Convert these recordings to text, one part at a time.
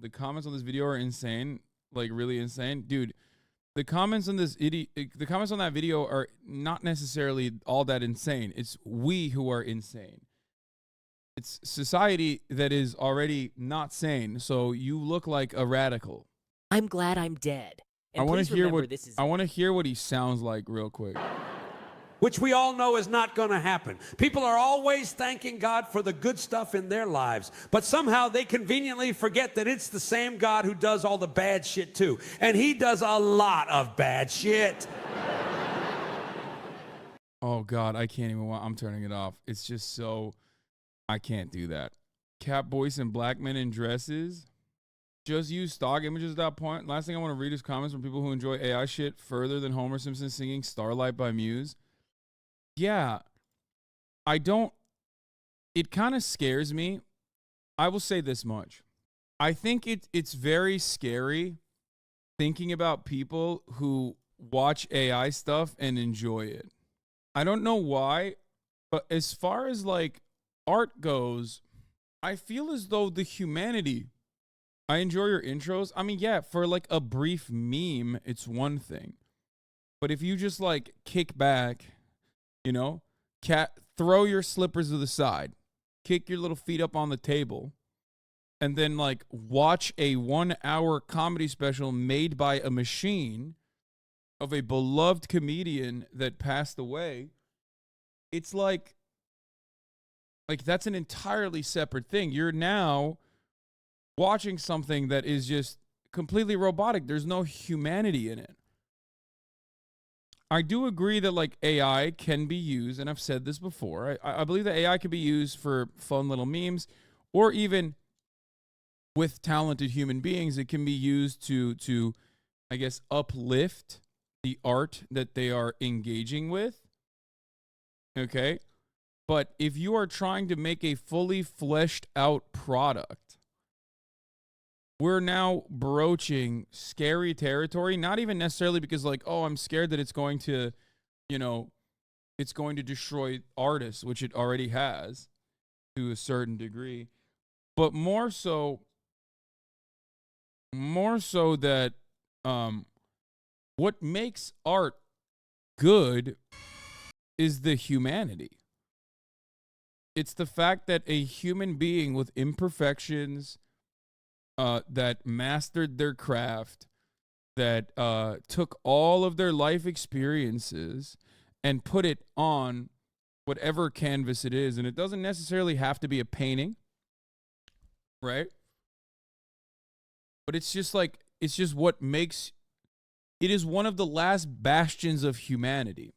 The comments on this video are insane, like really insane, dude. The comments on the comments on that video are not necessarily all that insane. It's we who are insane. It's society that is already not sane. So you look like a radical. I'm glad I'm dead. And I want please to hear remember what this is I want to hear what he sounds like real quick. Which we all know is not going to happen. People are always thanking God for the good stuff in their lives, but somehow they conveniently forget that it's the same God who does all the bad shit too. And he does a lot of bad shit. Oh God, I can't even. I'm turning it off. It's just so. I can't do that. Cat boys and black men in dresses. Just use stock images at that point. Last thing I want to read is comments from people who enjoy AI shit further than Homer Simpson singing Starlight by Muse. Yeah, I don't. It kind of scares me. I will say this much. I think it's very scary thinking about people who watch AI stuff and enjoy it. I don't know why, but as far as like art goes, I feel as though the humanity. I enjoy your intros. I mean, yeah, for like a brief meme, it's one thing. But if you just like kick back, you know, throw your slippers to the side, kick your little feet up on the table, and then like watch a 1 hour comedy special made by a machine of a beloved comedian that passed away, it's like that's an entirely separate thing. You're now watching something that is just completely robotic. There's no humanity in it. I do agree that like AI can be used, and I've said this before. I believe that AI can be used for fun little memes, or even with talented human beings, it can be used to I guess uplift the art that they are engaging with. Okay? But if you are trying to make a fully fleshed out product, we're now broaching scary territory, not even necessarily because like, oh, I'm scared that it's going to, it's going to destroy artists, which it already has to a certain degree, but more so that what makes art good is the humanity. It's the fact that a human being with imperfections, that mastered their craft, that took all of their life experiences and put it on whatever canvas it is. And it doesn't necessarily have to be a painting, right? But it's just what makes, it is one of the last bastions of humanity.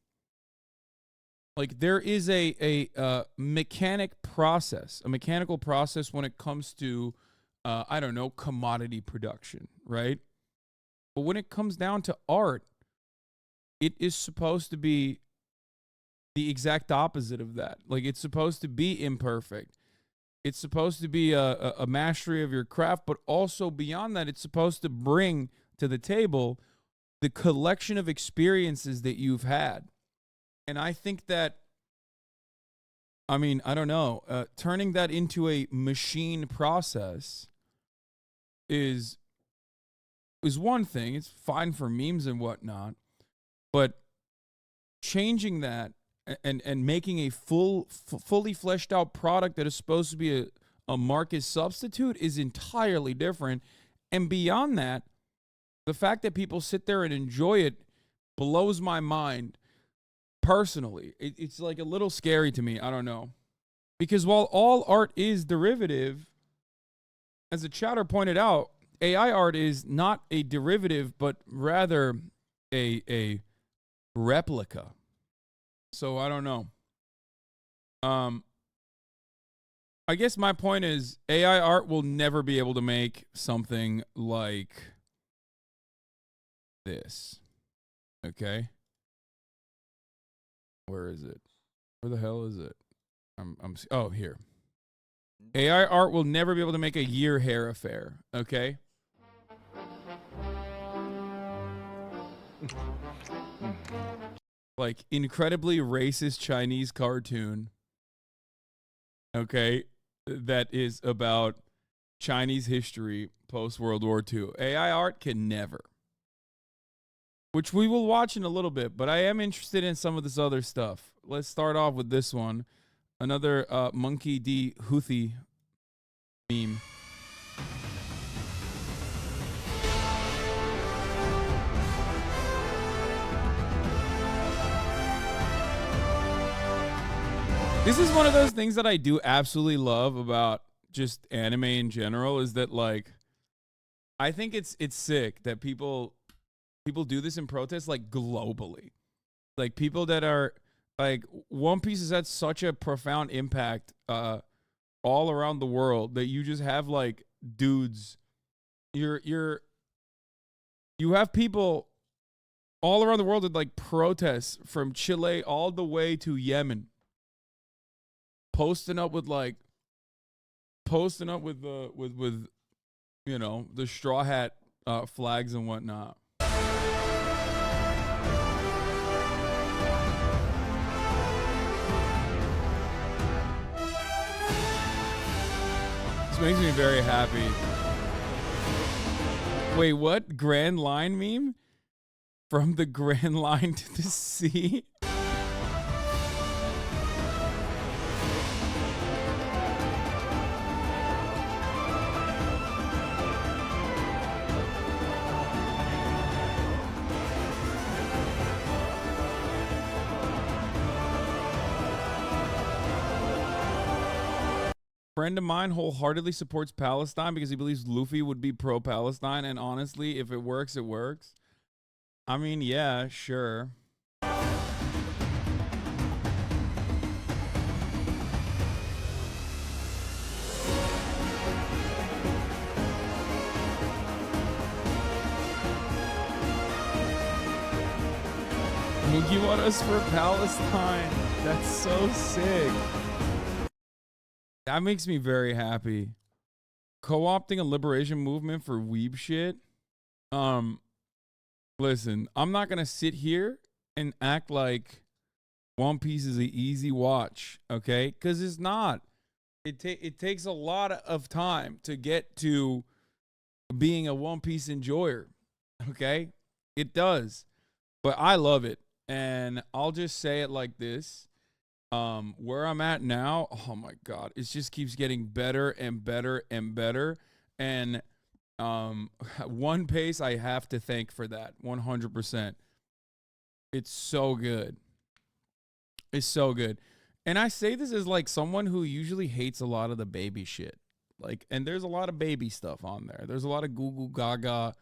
Like there is a mechanical process when it comes to I don't know, commodity production, right? But when it comes down to art, it is supposed to be the exact opposite of that. Like it's supposed to be imperfect. It's supposed to be a mastery of your craft, but also beyond that, it's supposed to bring to the table the collection of experiences that you've had. And I think that, I mean, I don't know, turning that into a machine process is one thing. It's fine for memes and whatnot, but changing that and making a fully fleshed out product that is supposed to be a market substitute is entirely different. And beyond that, the fact that people sit there and enjoy it blows my mind personally. It's like a little scary to me. I don't know. Because while all art is derivative, as the chatter pointed out, AI art is not a derivative, but rather a replica. So I don't know. I guess my point is AI art will never be able to make something like this. Okay? Where is it? Where the hell is it? Oh, here. AI art will never be able to make a year hair affair, okay? Like incredibly racist Chinese cartoon, okay, that is about Chinese history post World War II. AI art can never. Which we will watch in a little bit, but I am interested in some of this other stuff. Let's start off with this one. Another Monkey D. Houthi meme. This is one of those things that I do absolutely love about just anime in general, is that, like, I think it's sick that people do this in protest, like, globally. Like, people that are, like, One Piece has had such a profound impact all around the world that you just have, like, dudes, you have people all around the world that, like, protests from Chile all the way to Yemen, posting up with you know, the straw hat flags and whatnot. This makes me very happy. Wait, what? Grand Line meme? From the Grand Line to the sea? Friend of mine wholeheartedly supports Palestine because he believes Luffy would be pro-Palestine, and honestly, if it works, it works. I mean, yeah, sure. Moogie want us for Palestine. That's so sick. That makes me very happy. Co-opting a liberation movement for weeb shit. Listen, I'm not gonna sit here and act like One Piece is an easy watch, okay? Because it's not. It takes a lot of time to get to being a One Piece enjoyer, okay? It does. But I love it. And I'll just say it like this. Where I'm at now, oh my God, it just keeps getting better and better and better. And One Piece, I have to thank for that 100%. It's so good. It's so good. And I say this as like someone who usually hates a lot of the baby shit. Like, and there's a lot of baby stuff on there. There's a lot of goo goo gaga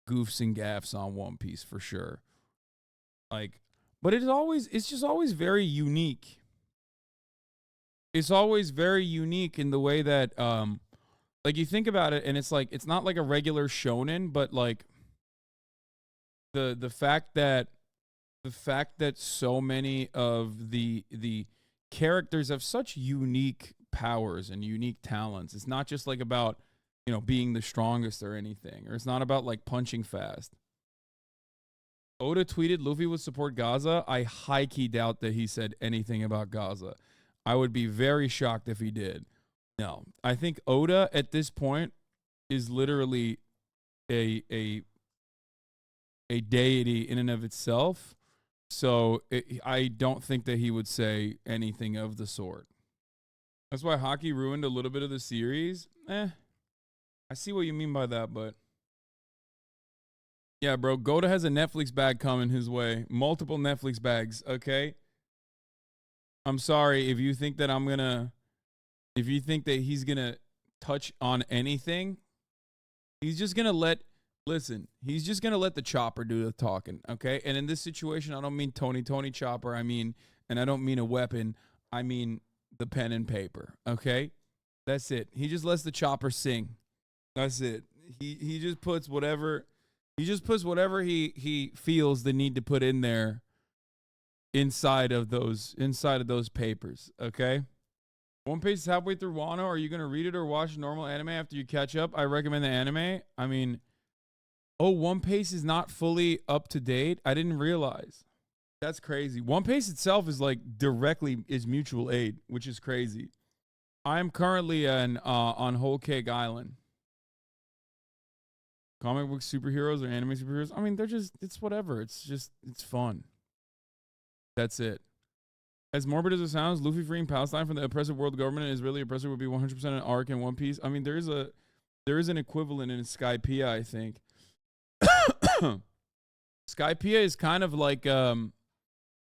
goofs and gaffs on One Piece for sure. Like, but it's just always very unique. It's always very unique in the way that, like, you think about it, and it's like, it's not like a regular shonen, but like the fact that so many of the characters have such unique powers and unique talents. It's not just like about, you know, being the strongest or anything, or it's not about like punching fast. Oda tweeted Luffy would support Gaza. I high-key doubt that he said anything about Gaza. I would be very shocked if he did. No. I think Oda at this point is literally a deity in and of itself. So I don't think that he would say anything of the sort. That's why hockey ruined a little bit of the series. I see what you mean by that, but yeah, bro, Goda has a Netflix bag coming his way. Multiple Netflix bags, okay? I'm sorry if you think that he's going to touch on anything. He's just going to let the chopper do the talking, okay? And in this situation, I don't mean Tony Chopper. I mean, and I don't mean a weapon. I mean the pen and paper, okay? That's it. He just lets the chopper sing. That's it. He just puts whatever... he feels the need to put in there inside of those papers, okay? One Piece is halfway through Wano. Are you going to read it or watch normal anime after you catch up? I recommend the anime. I mean, One Piece is not fully up to date. I didn't realize. That's crazy. One Piece itself is like directly is mutual aid, which is crazy. I am currently on Whole Cake Island. Comic book superheroes or anime superheroes. I mean, it's whatever. It's fun. That's it. As morbid as it sounds, Luffy freeing Palestine from the oppressive world government and Israeli oppressor would be 100% an arc in One Piece. I mean, there is an equivalent in Skypiea, I think. Skypiea is kind of like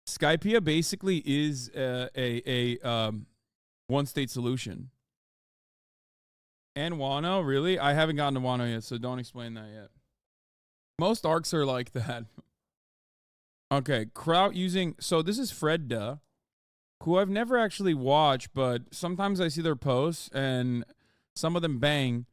Skypiea basically is a one state solution. And Wano, really? I haven't gotten to Wano yet, so don't explain that yet. Most arcs are like that. Okay, Kraut using... So this is Fredda, who I've never actually watched, but sometimes I see their posts, and some of them bang,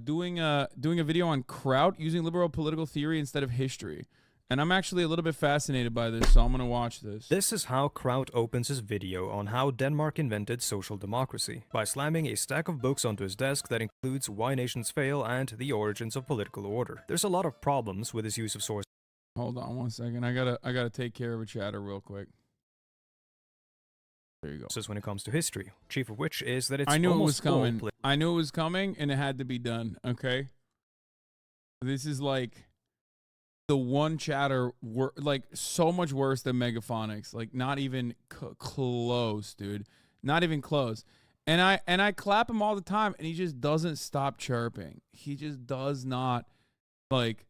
doing a video on Kraut using liberal political theory instead of history. And I'm actually a little bit fascinated by this, so I'm going to watch this. This is how Kraut opens his video on how Denmark invented social democracy, by slamming a stack of books onto his desk that includes Why Nations Fail and The Origins of Political Order. There's a lot of problems with his use of sources. Hold on 1 second. I gotta take care of a chatter real quick. There you go. When it comes to history, chief of which is that it's I knew it was almost coming. I knew it was coming, and it had to be done. Okay. This is like the one chatter, like so much worse than Megaphonics. Like not even close, dude. Not even close. And I clap him all the time, and he just doesn't stop chirping. He just does not like.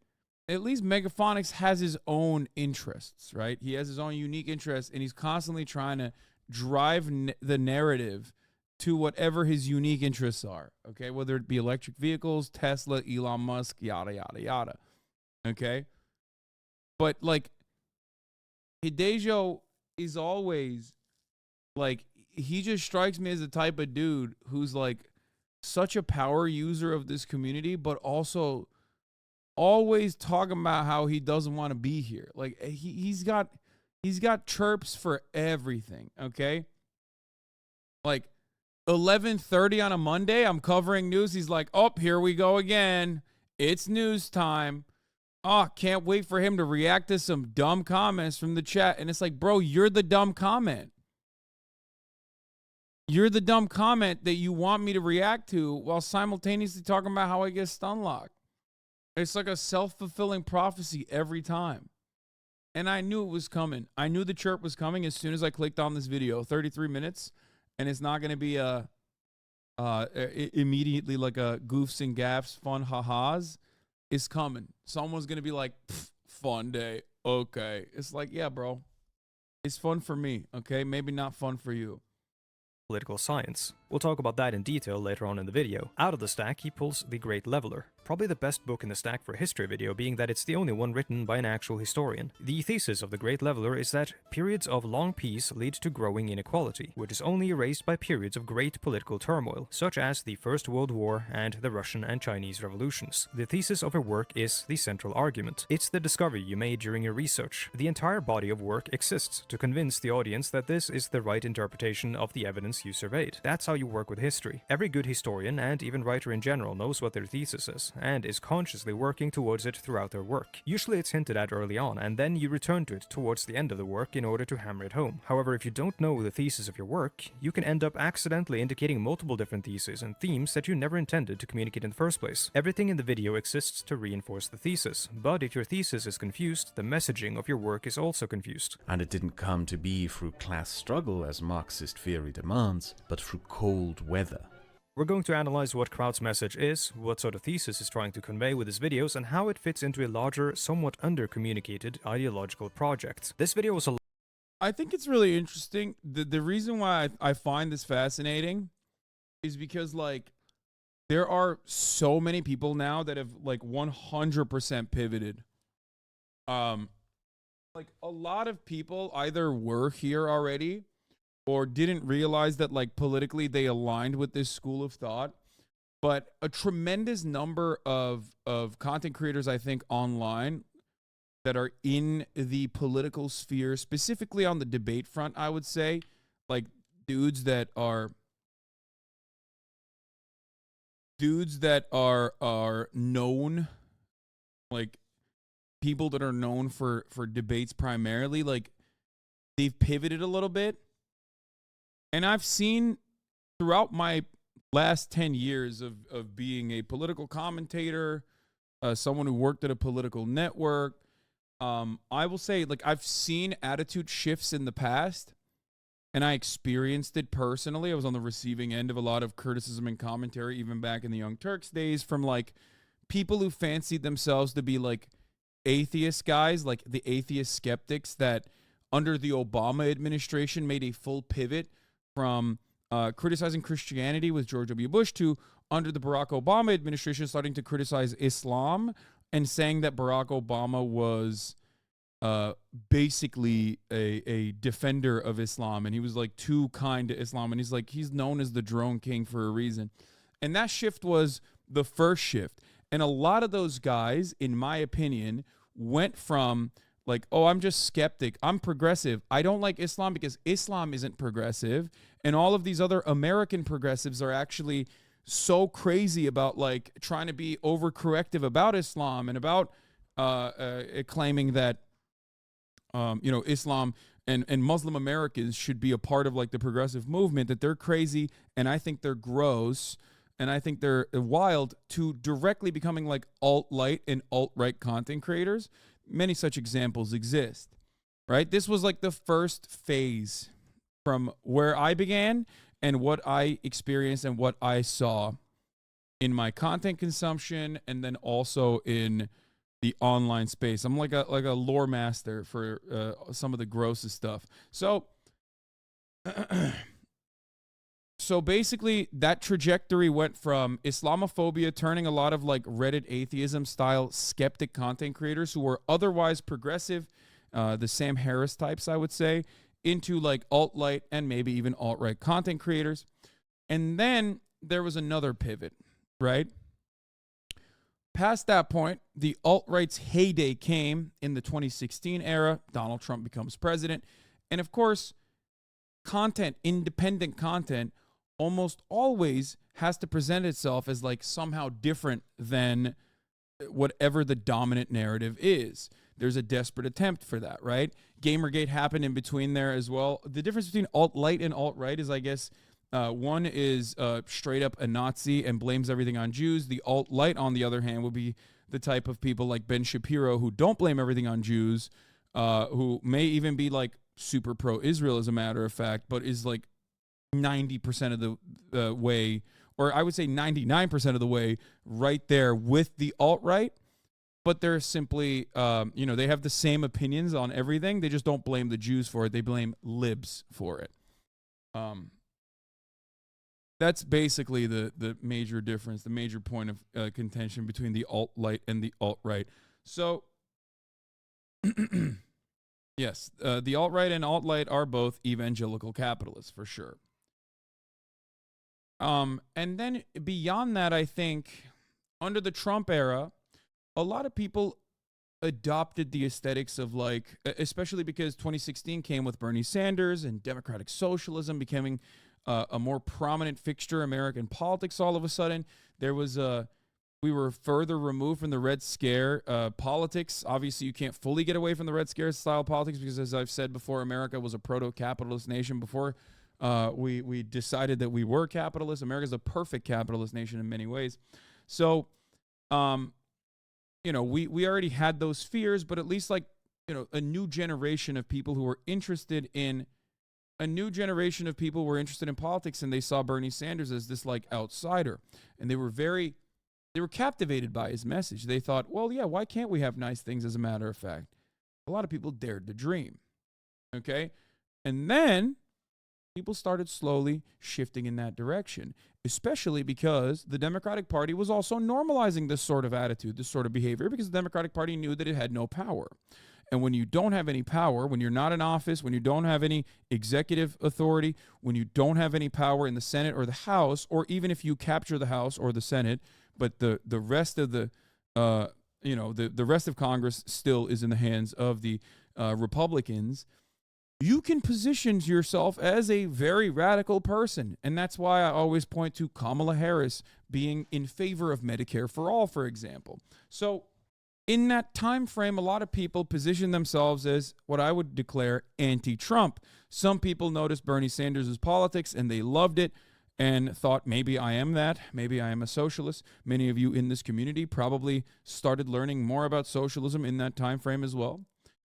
At least Megaphonics has his own interests, right? He has his own unique interests, and he's constantly trying to drive the narrative to whatever his unique interests are, okay? Whether it be electric vehicles, Tesla, Elon Musk, yada, yada, yada, okay? But, like, Hidejo is always, like, he just strikes me as the type of dude who's, like, such a power user of this community, but also always talking about how he doesn't want to be here. Like he's got chirps for everything, okay? Like 11:30 on a Monday, I'm covering news. He's like, "Oh, here we go again. It's news time. Oh, can't wait for him to react to some dumb comments from the chat." And it's like, "Bro, you're the dumb comment. You're the dumb comment that you want me to react to while simultaneously talking about how I get stun locked." It's like a self-fulfilling prophecy every time. And I knew it was coming. I knew the chirp was coming as soon as I clicked on this video. 33 minutes, and it's not going to be immediately like a goofs and gaffs, fun ha-has. It's coming. Someone's going to be like, fun day. Okay. It's like, yeah, bro. It's fun for me, okay? Maybe not fun for you. Political science. We'll talk about that in detail later on in the video. Out of the stack, he pulls The Great Leveler. Probably the best book in the stack for a history video, being that it's the only one written by an actual historian. The thesis of The Great Leveler is that periods of long peace lead to growing inequality, which is only erased by periods of great political turmoil, such as the First World War and the Russian and Chinese revolutions. The thesis of her work is the central argument. It's the discovery you made during your research. The entire body of work exists to convince the audience that this is the right interpretation of the evidence you surveyed. That's how you work with history. Every good historian, and even writer in general, knows what their thesis is, and is consciously working towards it throughout their work. Usually it's hinted at early on, and then you return to it towards the end of the work in order to hammer it home. However, if you don't know the thesis of your work, you can end up accidentally indicating multiple different theses and themes that you never intended to communicate in the first place. Everything in the video exists to reinforce the thesis, but if your thesis is confused, the messaging of your work is also confused. And it didn't come to be through class struggle as Marxist theory demands, but through cold weather. We're going to analyze what Kraut's message is, what sort of thesis he's trying to convey with his videos, and how it fits into a larger, somewhat under-communicated ideological project. This video was I think it's really interesting. The reason why I find this fascinating is because, like, there are so many people now that have, like, 100% pivoted. Like, a lot of people either were here already or didn't realize that, like, politically they aligned with this school of thought. But a tremendous number of content creators, I think, online that are in the political sphere, specifically on the debate front, I would say, like dudes that are known, like people that are known for debates primarily, like they've pivoted a little bit. And I've seen throughout my last 10 years of being a political commentator, someone who worked at a political network, I will say, like, I've seen attitude shifts in the past, and I experienced it personally. I was on the receiving end of a lot of criticism and commentary, even back in the Young Turks days, from, like, people who fancied themselves to be, like, atheist guys, like the atheist skeptics that under the Obama administration made a full pivot from criticizing Christianity with George W. Bush to, under the Barack Obama administration, starting to criticize Islam and saying that Barack Obama was basically a defender of Islam, and he was, like, too kind to Islam, and he's known as the drone king for a reason. And that shift was the first shift. And a lot of those guys, in my opinion, went from, like, oh, I'm just skeptic, I'm progressive, I don't like Islam because Islam isn't progressive, and all of these other American progressives are actually so crazy about, like, trying to be overcorrective about Islam and about claiming that Islam and Muslim Americans should be a part of, like, the progressive movement, that they're crazy, and I think they're gross, and I think they're wild, to directly becoming, like, alt-light and alt-right content creators. Many such examples exist, right? This was, like, the first phase from where I began and what I experienced and what I saw in my content consumption, and then also in the online space. I'm like a lore master for some of the grossest stuff. So basically, that trajectory went from Islamophobia turning a lot of, like, Reddit atheism style skeptic content creators who were otherwise progressive, the Sam Harris types, I would say, into, like, alt-light and maybe even alt-right content creators. And then there was another pivot, right? Past that point, the alt-right's heyday came in the 2016 era. Donald Trump becomes president. And of course, content, independent content, almost always has to present itself as, like, somehow different than whatever the dominant narrative is. There's a desperate attempt for that, right? Gamergate happened in between there as well. The difference between alt-light and alt-right is, I guess, one is straight up a Nazi and blames everything on Jews. The alt-light, on the other hand, would be the type of people like Ben Shapiro who don't blame everything on Jews, who may even be, like, super pro-Israel, as a matter of fact, but is, like, 90% of the way, or I would say 99% of the way, right there with the alt-right. But they're simply, they have the same opinions on everything. They just don't blame the Jews for it. They blame libs for it. That's basically the major difference, the major point of contention between the alt-light and the alt-right. So, yes, the alt-right and alt-light are both evangelical capitalists, for sure. And then beyond that, I think, under the Trump era, a lot of people adopted the aesthetics of, like, especially because 2016 came with Bernie Sanders and democratic socialism becoming a more prominent fixture in American politics all of a sudden. There was we were further removed from the Red Scare politics. Obviously, you can't fully get away from the Red Scare style politics because, as I've said before, America was a proto-capitalist nation before we decided that we were capitalists. America's a perfect capitalist nation in many ways. So, we already had those fears, but at least, like, a new generation of people who were interested in politics, and they saw Bernie Sanders as this, like, outsider, and they were captivated by his message. They thought, well, yeah, why can't we have nice things? As a matter of fact, a lot of people dared to dream. Okay. And then people started slowly shifting in that direction, especially because the Democratic Party was also normalizing this sort of attitude, this sort of behavior, because the Democratic Party knew that it had no power. And when you don't have any power, when you're not in office, when you don't have any executive authority, when you don't have any power in the Senate or the House, or even if you capture the House or the Senate, but the rest of the rest of Congress still is in the hands of the Republicans, you can position yourself as a very radical person. And that's why I always point to Kamala Harris being in favor of Medicare for all, for example. So in that time frame, a lot of people position themselves as what I would declare anti-Trump. Some people noticed Bernie Sanders' politics and they loved it. and thought, maybe I am that. Maybe I am a socialist. Many of you in this community probably started learning more about socialism in that time frame as well.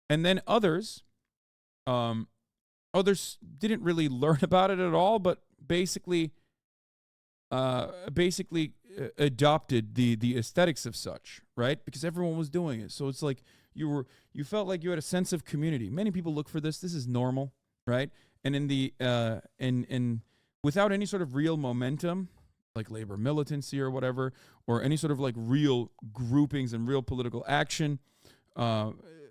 And then others didn't really learn about it at all, but basically adopted the aesthetics of such, right? Because everyone was doing it. So it's like you felt like you had a sense of community. Many people look for this. This is normal, right? And in the without any sort of real momentum, like labor militancy or whatever, or any sort of like real groupings and real political action,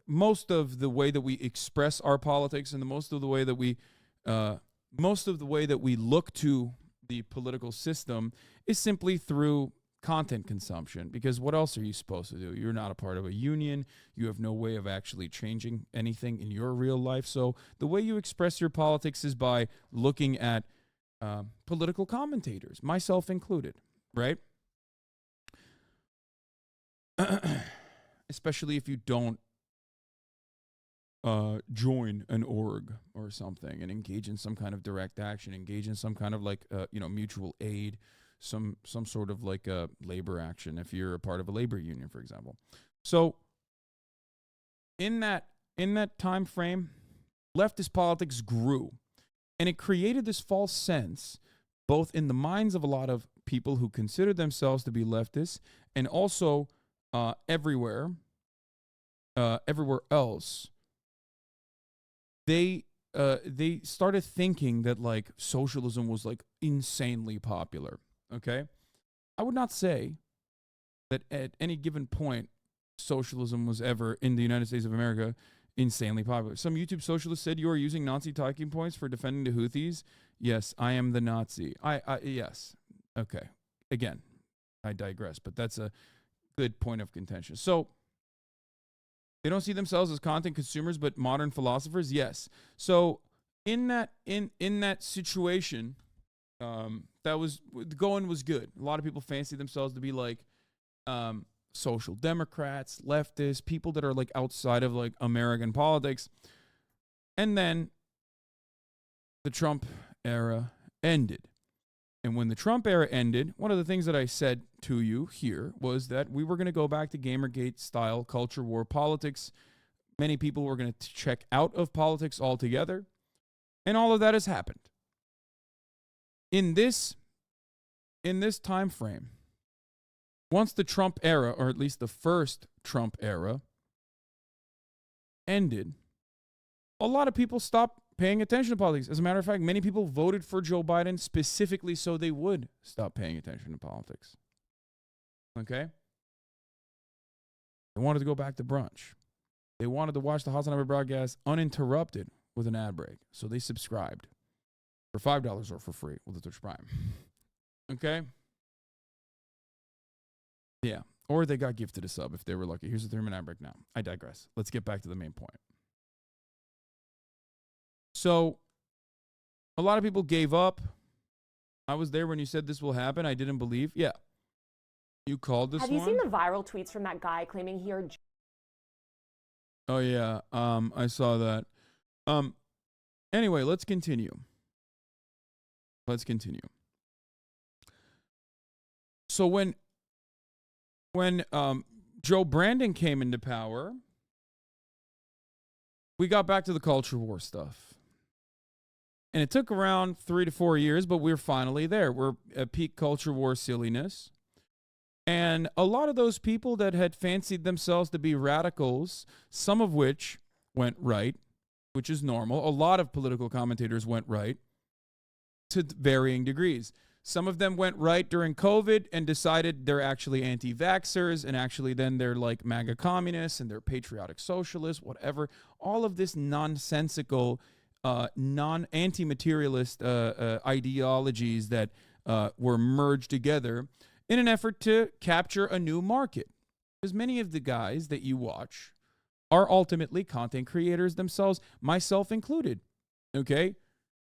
most of the way that we express our politics and most of the way that we look to the political system is simply through content consumption. Because what else are you supposed to do? You're not a part of a union. You have no way of actually changing anything in your real life. So the way you express your politics is by looking at political commentators, myself included, right? Especially if you don't join an org or something and engage in some kind of direct action, engage in some kind of like mutual aid, some sort of like a labor action if you're a part of a labor union, for example. So in that time frame, leftist politics grew, and it created this false sense both in the minds of a lot of people who considered themselves to be leftists and also everywhere else. They started thinking that like socialism was like insanely popular. Okay, I would not say that at any given point socialism was ever in the United States of America insanely popular. Some YouTube socialist said you are using Nazi talking points for defending the Houthis. Yes, I am the Nazi. Yes. Okay. Again, I digress, but that's a good point of contention. So they don't see themselves as content consumers, but modern philosophers. Yes. So in that situation, the going was good. A lot of people fancy themselves to be like social democrats, leftists, people that are like outside of like American politics. And then the Trump era ended. And when the Trump era ended, one of the things that I said to you here was that we were going to go back to Gamergate style culture war politics. Many people were going to check out of politics altogether. And all of that has happened. In this time frame, once the Trump era, or at least the first Trump era, ended, a lot of people stopped paying attention to politics. As a matter of fact, many people voted for Joe Biden specifically so they would stop paying attention to politics. Okay? They wanted to go back to brunch. They wanted to watch the Hasanabi broadcast uninterrupted with an ad break. So they subscribed for $5 or for free with the Twitch Prime. Okay? Yeah. Or they got gifted a sub if they were lucky. Here's a 3-minute ad break now. I digress. Let's get back to the main point. So, a lot of people gave up. I was there when you said this will happen. I didn't believe. Yeah. You called this one? Have you seen the viral tweets from that guy claiming he heard... Oh, yeah. I saw that. Anyway, let's continue. So, when Joe Brandon came into power, we got back to the culture war stuff. And it took around 3 to 4 years, but we're finally there. We're at peak culture war silliness. And a lot of those people that had fancied themselves to be radicals, some of which went right, which is normal. A lot of political commentators went right to varying degrees. Some of them went right during COVID and decided they're actually anti-vaxxers, and actually then they're like MAGA communists and they're patriotic socialists, whatever. All of this nonsensical, anti-materialist ideologies that were merged together in an effort to capture a new market. Because many of the guys that you watch are ultimately content creators themselves, myself included. Okay?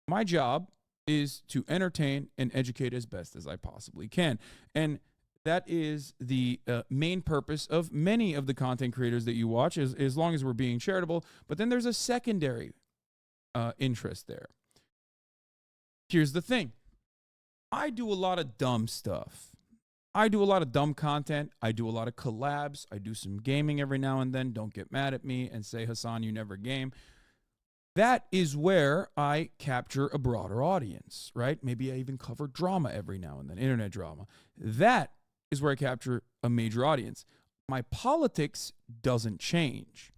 My job is to entertain and educate as best as I possibly can. And that is the main purpose of many of the content creators that you watch, as long as we're being charitable. But then there's a secondary interest there. Here's the thing. I do a lot of dumb stuff. I do a lot of dumb content. I do a lot of collabs. I do some gaming every now and then. Don't get mad at me and say, Hassan, you never game. That is where I capture a broader audience, right? Maybe I even cover drama every now and then, internet drama. That is where I capture a major audience. My politics doesn't change.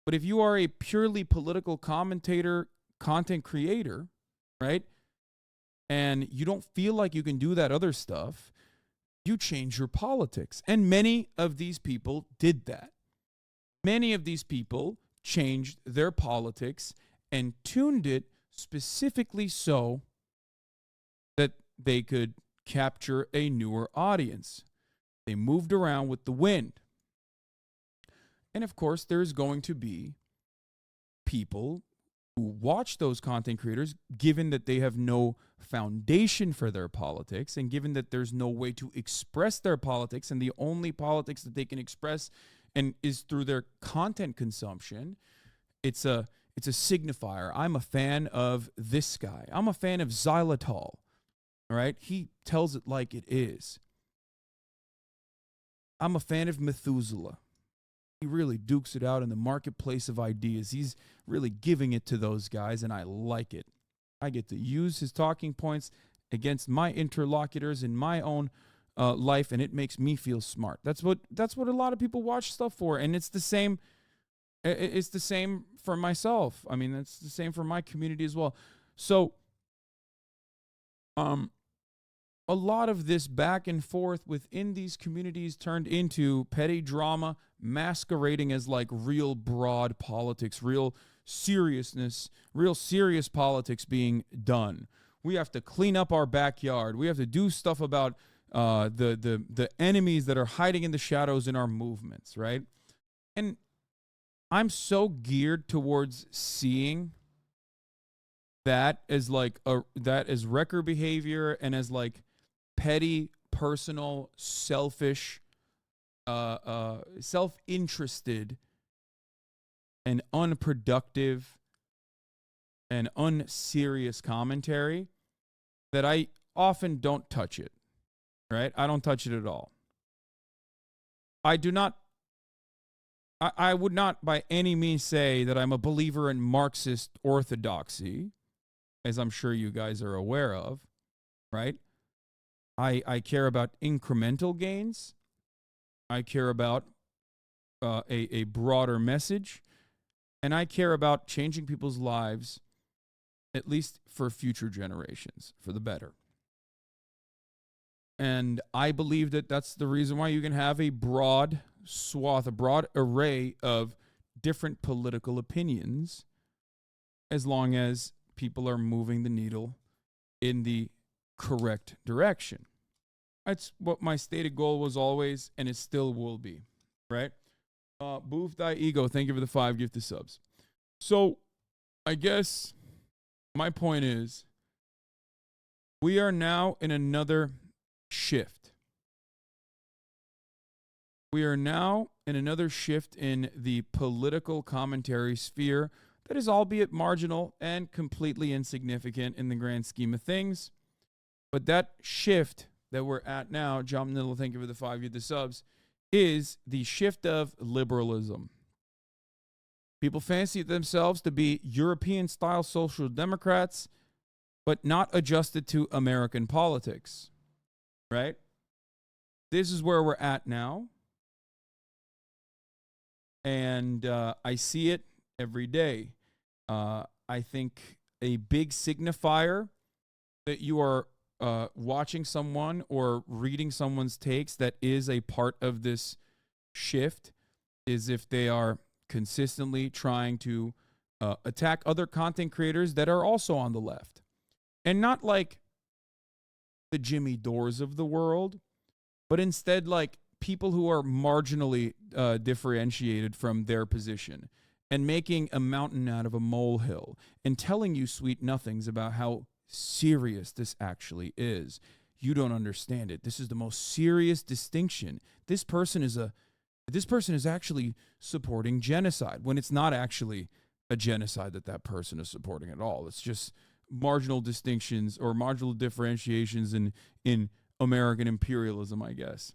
But if you are a purely political commentator, content creator, right, and you don't feel like you can do that other stuff, you change your politics. And many of these people did that. Many of these people changed their politics and tuned it specifically so that they could capture a newer audience. They moved around with the wind. And of course, there's going to be people who watch those content creators, given that they have no foundation for their politics and given that there's no way to express their politics, and the only politics that they can express and is through their content consumption. It's a signifier. I'm a fan of this guy. I'm a fan of xylitol. All right? He tells it like it is. I'm a fan of Methuselah. He really dukes it out in the marketplace of ideas. He's really giving it to those guys, and I like it. I get to use his talking points against my interlocutors in my own life, and it makes me feel smart. That's what a lot of people watch stuff for, and it's the same. It's the same for myself. I mean, that's the same for my community as well. So, a lot of this back and forth within these communities turned into petty drama masquerading as like real broad politics, real seriousness, real serious politics being done. We have to clean up our backyard. We have to do stuff about the enemies that are hiding in the shadows in our movements, right? And I'm so geared towards seeing that as like that as wrecker behavior and as like petty, personal, selfish, self-interested, and unproductive and unserious commentary that I often don't touch it, right? I don't touch it at all. I would not by any means say that I'm a believer in Marxist orthodoxy, as I'm sure you guys are aware of, right? I care about incremental gains. I care about a broader message. And I care about changing people's lives, at least for future generations, for the better. And I believe that that's the reason why you can have a broad swath, a broad array of different political opinions, as long as people are moving the needle in the correct direction. That's what my stated goal was always, and it still will be, right? Boof Thy Ego, thank you for the 5 gifted subs. So, I guess my point is, we are now in another shift. We are now in another shift in the political commentary sphere that is albeit marginal and completely insignificant in the grand scheme of things. But that shift that we're at now, John Niddle, thank you for the 5 gifted subs, is the shift of liberalism. People fancy themselves to be European-style social democrats, but not adjusted to American politics, right? This is where we're at now. And I see it every day. I think a big signifier that you are watching someone or reading someone's takes that is a part of this shift is if they are consistently trying to attack other content creators that are also on the left. And not like the Jimmy Dores of the world, but instead like people who are marginally differentiated from their position and making a mountain out of a molehill and telling you sweet nothings about how serious this actually is. You don't understand it. This is the most serious distinction. This person is actually supporting genocide when it's not actually a genocide that person is supporting at all. It's just marginal distinctions or marginal differentiations in American imperialism, I guess.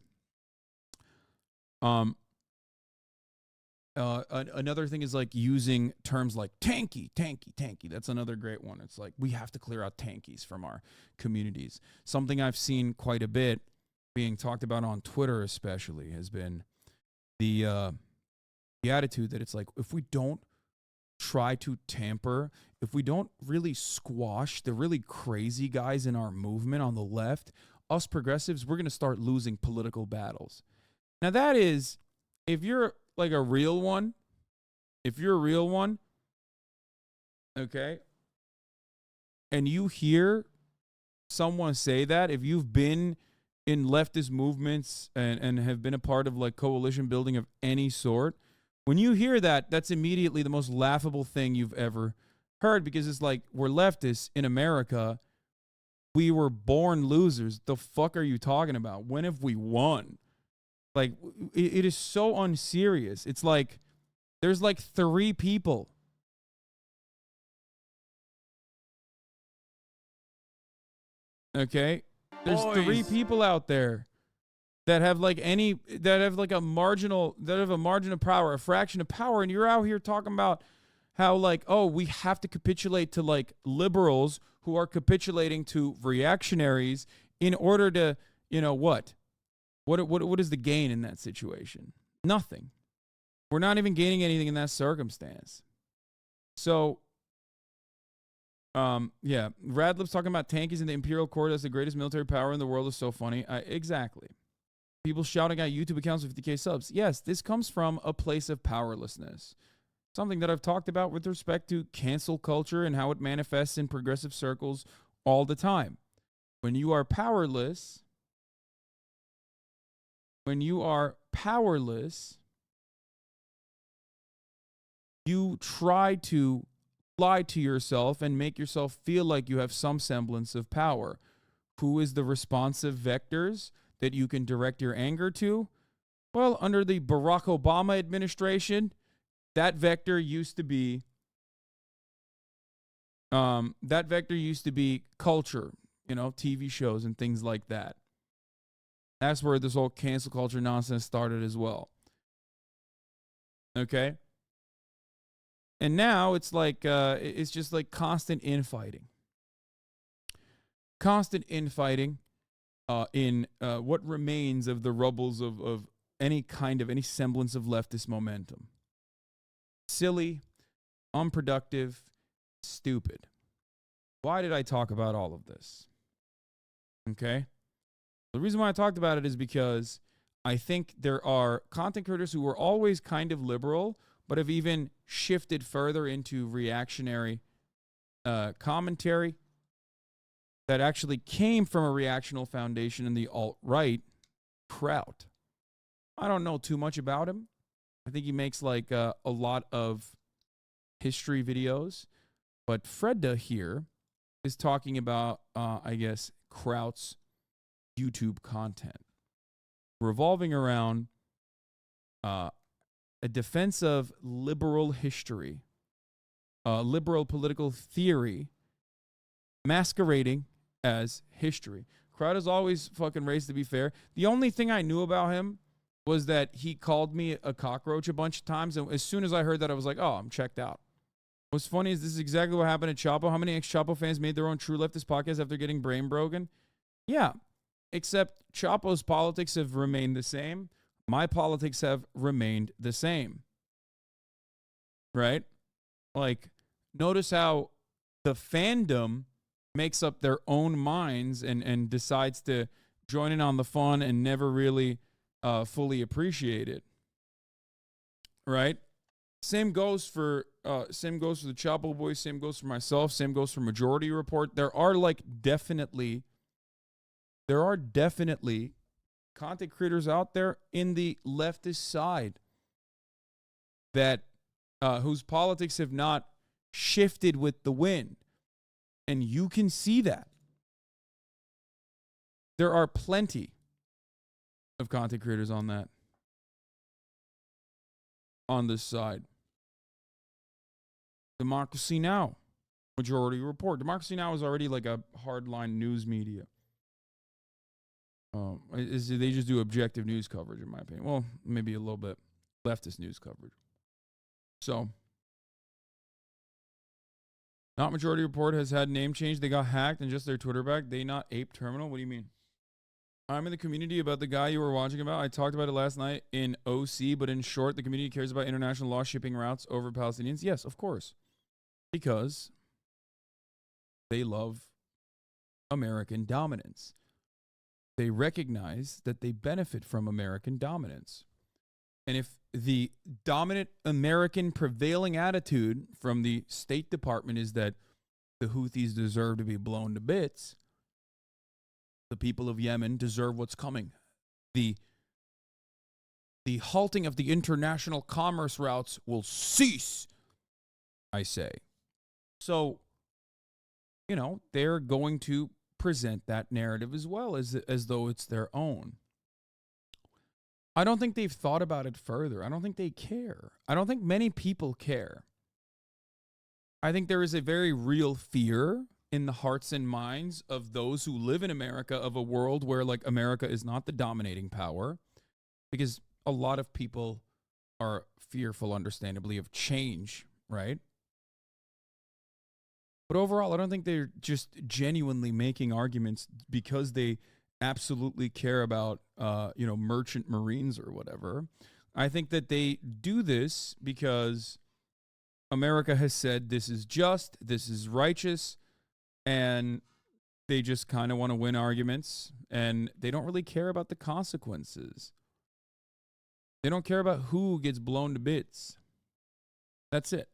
Another thing is like using terms like tanky. That's another great one. It's like we have to clear out tankies from our communities. Something I've seen quite a bit being talked about on Twitter, especially, has been the attitude that it's like if we don't try to tamper, if we don't really squash the really crazy guys in our movement on the left, us progressives, we're going to start losing political battles. Now that is, if you're like a real one, okay, and you hear someone say that, if you've been in leftist movements and have been a part of like coalition building of any sort, when you hear that, that's immediately the most laughable thing you've ever heard, because it's like, we're leftists in America. We were born losers. The fuck are you talking about? When have we won? Like, it is so unserious. It's like, there's like 3 people. Okay? There's 3 people out there that have like a margin of power, a fraction of power, and you're out here talking about how like, oh, we have to capitulate to like liberals who are capitulating to reactionaries in order to, you know, what is the gain in that situation? Nothing. We're not even gaining anything in that circumstance. So yeah, Radlip's talking about tankies in the Imperial Court as the greatest military power in the world is so funny. Exactly. People shouting at YouTube accounts with 50K subs. Yes, this comes from a place of powerlessness. Something that I've talked about with respect to cancel culture and how it manifests in progressive circles all the time. When you are powerless, you try to lie to yourself and make yourself feel like you have some semblance of power. Who is the responsive vectors that you can direct your anger to? Well, under the Barack Obama administration, that vector used to be culture, you know, TV shows and things like that. That's where this whole cancel culture nonsense started as well. Okay? And now it's like it's just like constant infighting. Constant infighting in what remains of the rubbles of any semblance of leftist momentum. Silly, unproductive, stupid. Why did I talk about all of this? Okay? The reason why I talked about it is because I think there are content creators who were always kind of liberal, but have even shifted further into reactionary commentary that actually came from a reactional foundation in the alt-right. Kraut. I don't know too much about him. I think he makes like a lot of history videos. But Fredda here is talking about, I guess, Kraut's YouTube content revolving around a defense of liberal history, liberal political theory masquerading as history. Kraut is always fucking raised to be fair. The only thing I knew about him was that he called me a cockroach a bunch of times, and as soon as I heard that, I was like, oh, I'm checked out. What's funny is this is exactly what happened at Chapo. How many ex-Chapo fans made their own true leftist podcast after getting brain broken? Yeah, except Chapo's politics have remained the same. My politics have remained the same. Right? Like, notice how the fandom makes up their own minds and decides to join in on the fun and never really fully appreciate it. Right? Same goes for the Chapo boys, same goes for myself, same goes for Majority Report. There are definitely content creators out there in the leftist side that whose politics have not shifted with the wind. And you can see that. There are plenty of content creators on this side. Democracy Now! Majority Report. Democracy Now! Is already like a hardline news media. They just do objective news coverage, in my opinion. Well, maybe a little bit leftist news coverage. So, Not Majority Report has had name change. They got hacked and just their Twitter back. They not ape terminal? What do you mean? I'm in the community about the guy you were watching about. I talked about it last night in OC, but in short, the community cares about international law shipping routes over Palestinians. Yes, of course. Because they love American dominance. They recognize that they benefit from American dominance. And if the dominant American prevailing attitude from the State Department is that the Houthis deserve to be blown to bits, the people of Yemen deserve what's coming. The halting of the international commerce routes will cease, I say. So, they're going to present that narrative as well, as though it's their own. I don't think they've thought about it further. I don't think they care. I don't think many people care. I think there is a very real fear in the hearts and minds of those who live in America of a world where, like, America is not the dominating power, because a lot of people are fearful, understandably, of change, right? But overall, I don't think they're just genuinely making arguments because they absolutely care about, merchant marines or whatever. I think that they do this because America has said this is just, this is righteous, and they just kind of want to win arguments, and they don't really care about the consequences. They don't care about who gets blown to bits. That's it.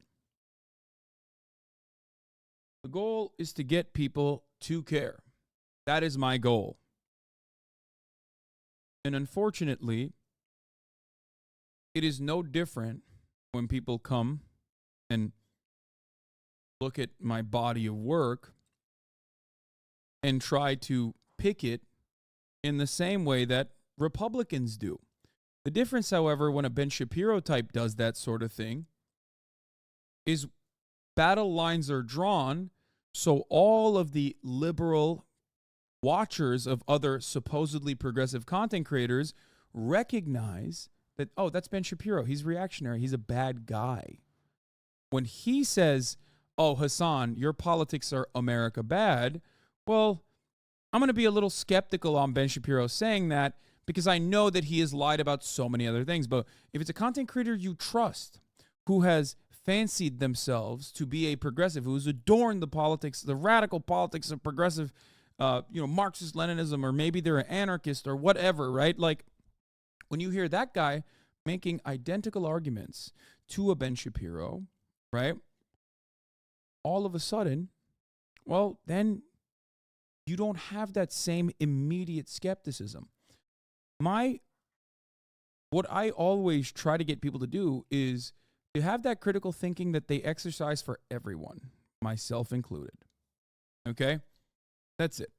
The goal is to get people to care. That is my goal. And unfortunately, it is no different when people come and look at my body of work and try to pick it in the same way that Republicans do. The difference, however, when a Ben Shapiro type does that sort of thing is battle lines are drawn, so all of the liberal watchers of other supposedly progressive content creators recognize that, oh, that's Ben Shapiro. He's reactionary. He's a bad guy. When he says, oh, Hassan, your politics are America bad, well, I'm going to be a little skeptical on Ben Shapiro saying that because I know that he has lied about so many other things. But if it's a content creator you trust who has fancied themselves to be a progressive, who's adorned the politics, the radical politics of progressive, Marxist Leninism, or maybe they're an anarchist or whatever, right? Like, when you hear that guy making identical arguments to a Ben Shapiro, right? All of a sudden, well, then you don't have that same immediate skepticism. What I always try to get people to do is to have that critical thinking that they exercise for everyone, myself included. Okay? That's it.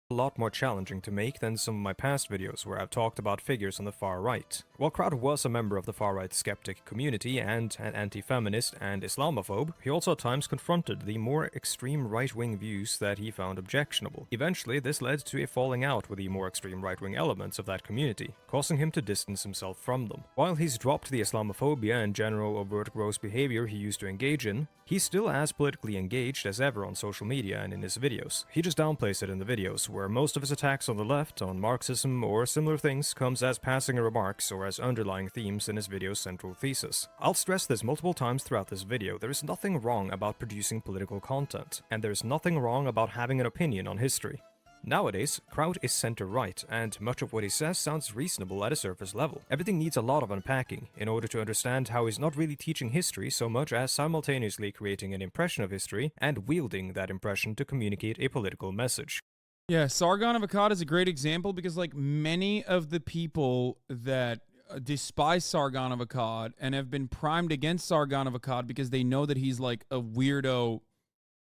A lot more challenging to make than some of my past videos where I've talked about figures on the far right. While Kraut was a member of the far-right skeptic community and an anti-feminist and Islamophobe, he also at times confronted the more extreme right-wing views that he found objectionable. Eventually, this led to a falling out with the more extreme right-wing elements of that community, causing him to distance himself from them. While he's dropped the Islamophobia and general overt gross behavior he used to engage in, he's still as politically engaged as ever on social media and in his videos. He just downplays it in the videos, where most of his attacks on the left, on Marxism or similar things, comes as passing remarks or as underlying themes in his video's central thesis. I'll stress this multiple times throughout this video, there is nothing wrong about producing political content, and there is nothing wrong about having an opinion on history. Nowadays, Kraut is center-right, and much of what he says sounds reasonable at a surface level. Everything needs a lot of unpacking in order to understand how he's not really teaching history so much as simultaneously creating an impression of history and wielding that impression to communicate a political message. Yeah, Sargon of Akkad is a great example because, like, many of the people that despise Sargon of Akkad and have been primed against Sargon of Akkad because they know that he's like a weirdo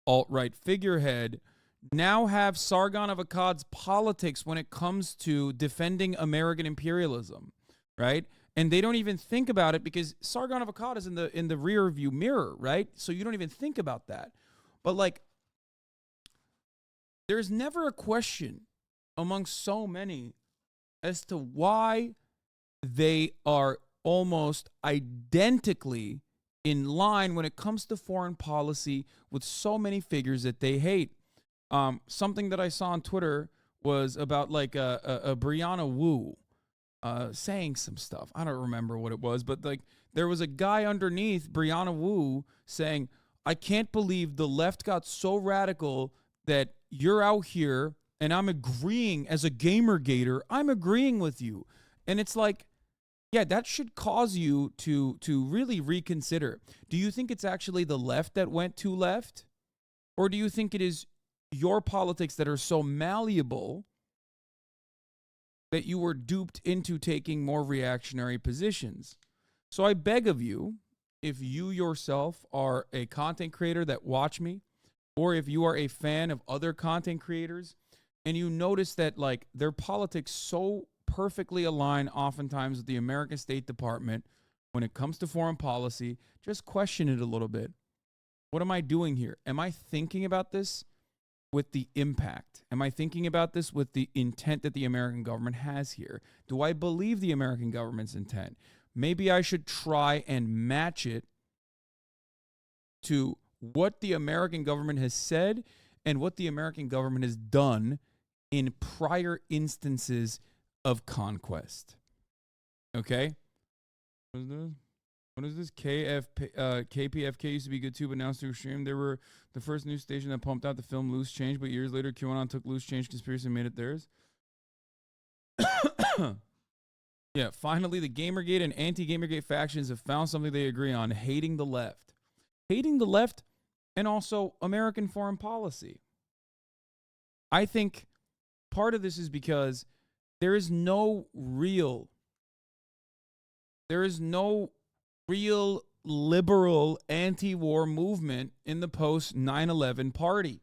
alt-right figurehead now have Sargon of Akkad's politics when it comes to defending American imperialism, right? And they don't even think about it because Sargon of Akkad is in the rear view mirror, right? So you don't even think about that. But like, there's never a question among so many as to why they are almost identically in line when it comes to foreign policy with so many figures that they hate. Something that I saw on Twitter was about like a Brianna Wu saying some stuff. I don't remember what it was, but like there was a guy underneath Brianna Wu saying, I can't believe the left got so radical that you're out here and I'm agreeing as a gamer gator. I'm agreeing with you. And it's like, yeah, that should cause you to really reconsider. Do you think it's actually the left that went too left? Or do you think it is your politics that are so malleable that you were duped into taking more reactionary positions? So I beg of you, if you yourself are a content creator that watch me, or if you are a fan of other content creators, and you notice that like their politics so perfectly align oftentimes with the American State Department when it comes to foreign policy, just question it a little bit. What am I doing here? Am I thinking about this with the impact? Am I thinking about this with the intent that the American government has here? Do I believe the American government's intent? Maybe I should try and match it to what the American government has said and what the American government has done in prior instances of conquest. Okay? What is this? KPFK used to be good too, but now it's too extreme. They were the first news station that pumped out the film Loose Change, but years later, QAnon took Loose Change conspiracy and made it theirs. Yeah, finally, the Gamergate and anti-Gamergate factions have found something they agree on, hating the left. Hating the left and also American foreign policy. I think part of this is because there is no real liberal anti-war movement in the post-9/11 party.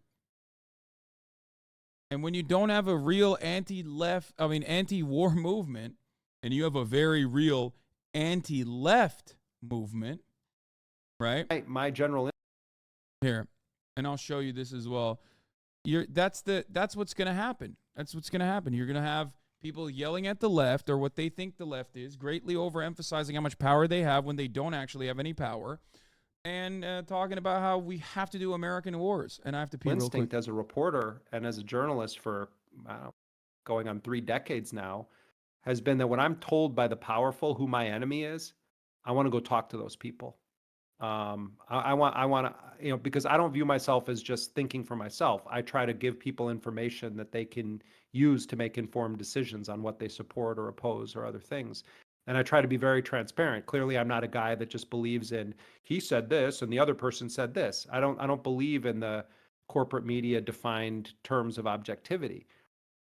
And when you don't have a real anti-war movement, and you have a very real anti-left movement, right? My general Here, and I'll show you this as well. That's what's going to happen. That's what's going to happen. You're going to have people yelling at the left or what they think the left is, greatly overemphasizing how much power they have when they don't actually have any power, and talking about how we have to do American wars. And I have to pee real quick. instinct as a reporter and as a journalist for going on 3 decades now has been that when I'm told by the powerful who my enemy is, I want to go talk to those people. I want to, because I don't view myself as just thinking for myself. I try to give people information that they can use to make informed decisions on what they support or oppose or other things. And I try to be very transparent. Clearly, I'm not a guy that just believes in, he said this and the other person said this. I don't believe in the corporate media defined terms of objectivity.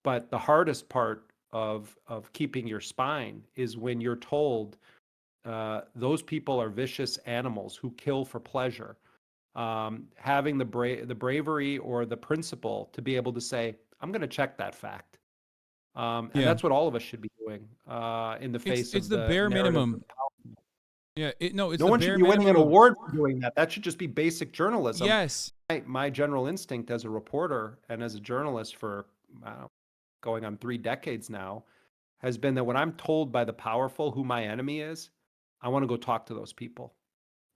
But the hardest part of keeping your spine is when you're told those people are vicious animals who kill for pleasure. Having the bravery or the principle to be able to say, I'm going to check that fact. And that's what all of us should be doing in the face it's of the bare minimum. Yeah, no one should be winning an award for doing that. That should just be basic journalism. Yes. My general instinct as a reporter and as a journalist for going on 3 decades now has been that when I'm told by the powerful who my enemy is, I want to go talk to those people.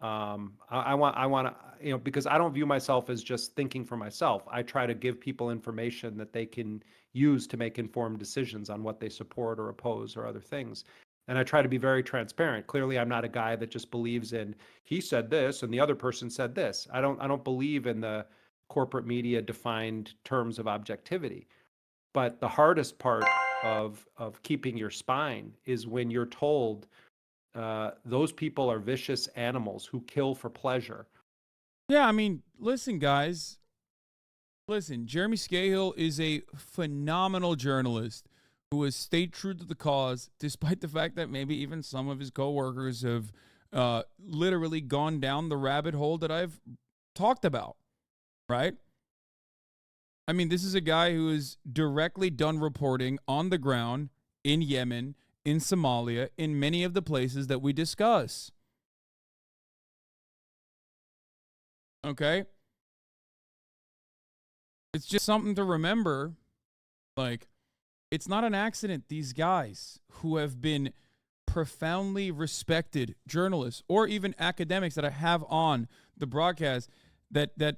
I want to, because I don't view myself as just thinking for myself. I try to give people information that they can use to make informed decisions on what they support or oppose or other things. And I try to be very transparent. Clearly, I'm not a guy that just believes in, he said this and the other person said this. I don't believe in the corporate media defined terms of objectivity. But the hardest part of keeping your spine is when you're told those people are vicious animals who kill for pleasure. Yeah, I mean, listen, guys. Listen, Jeremy Scahill is a phenomenal journalist who has stayed true to the cause, despite the fact that maybe even some of his coworkers have literally gone down the rabbit hole that I've talked about, right? I mean, this is a guy who has directly done reporting on the ground in Yemen, in Somalia, in many of the places that we discuss. Okay? It's just something to remember. Like, it's not an accident these guys who have been profoundly respected journalists or even academics that I have on the broadcast that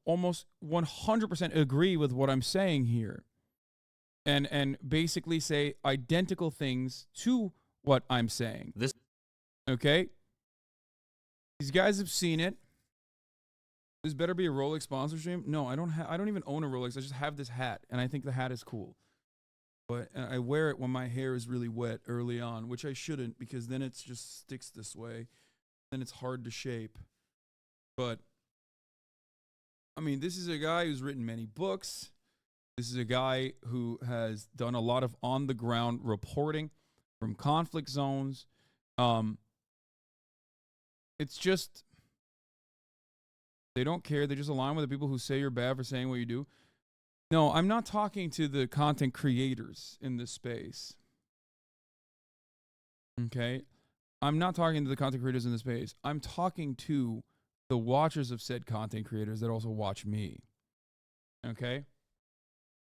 almost 100% agree with what I'm saying here and basically say identical things to what I'm saying. Okay? These guys have seen it. This better be a Rolex sponsor stream. No, I don't even own a Rolex. I just have this hat, and I think the hat is cool. But I wear it when my hair is really wet early on, which I shouldn't because then it just sticks this way. Then it's hard to shape. But, I mean, this is a guy who's written many books. This is a guy who has done a lot of on-the-ground reporting from conflict zones. It's just, they don't care. They just align with the people who say you're bad for saying what you do. No, I'm not talking to the content creators in this space. Okay? I'm not talking to the content creators in this space. I'm talking to the watchers of said content creators that also watch me. Okay?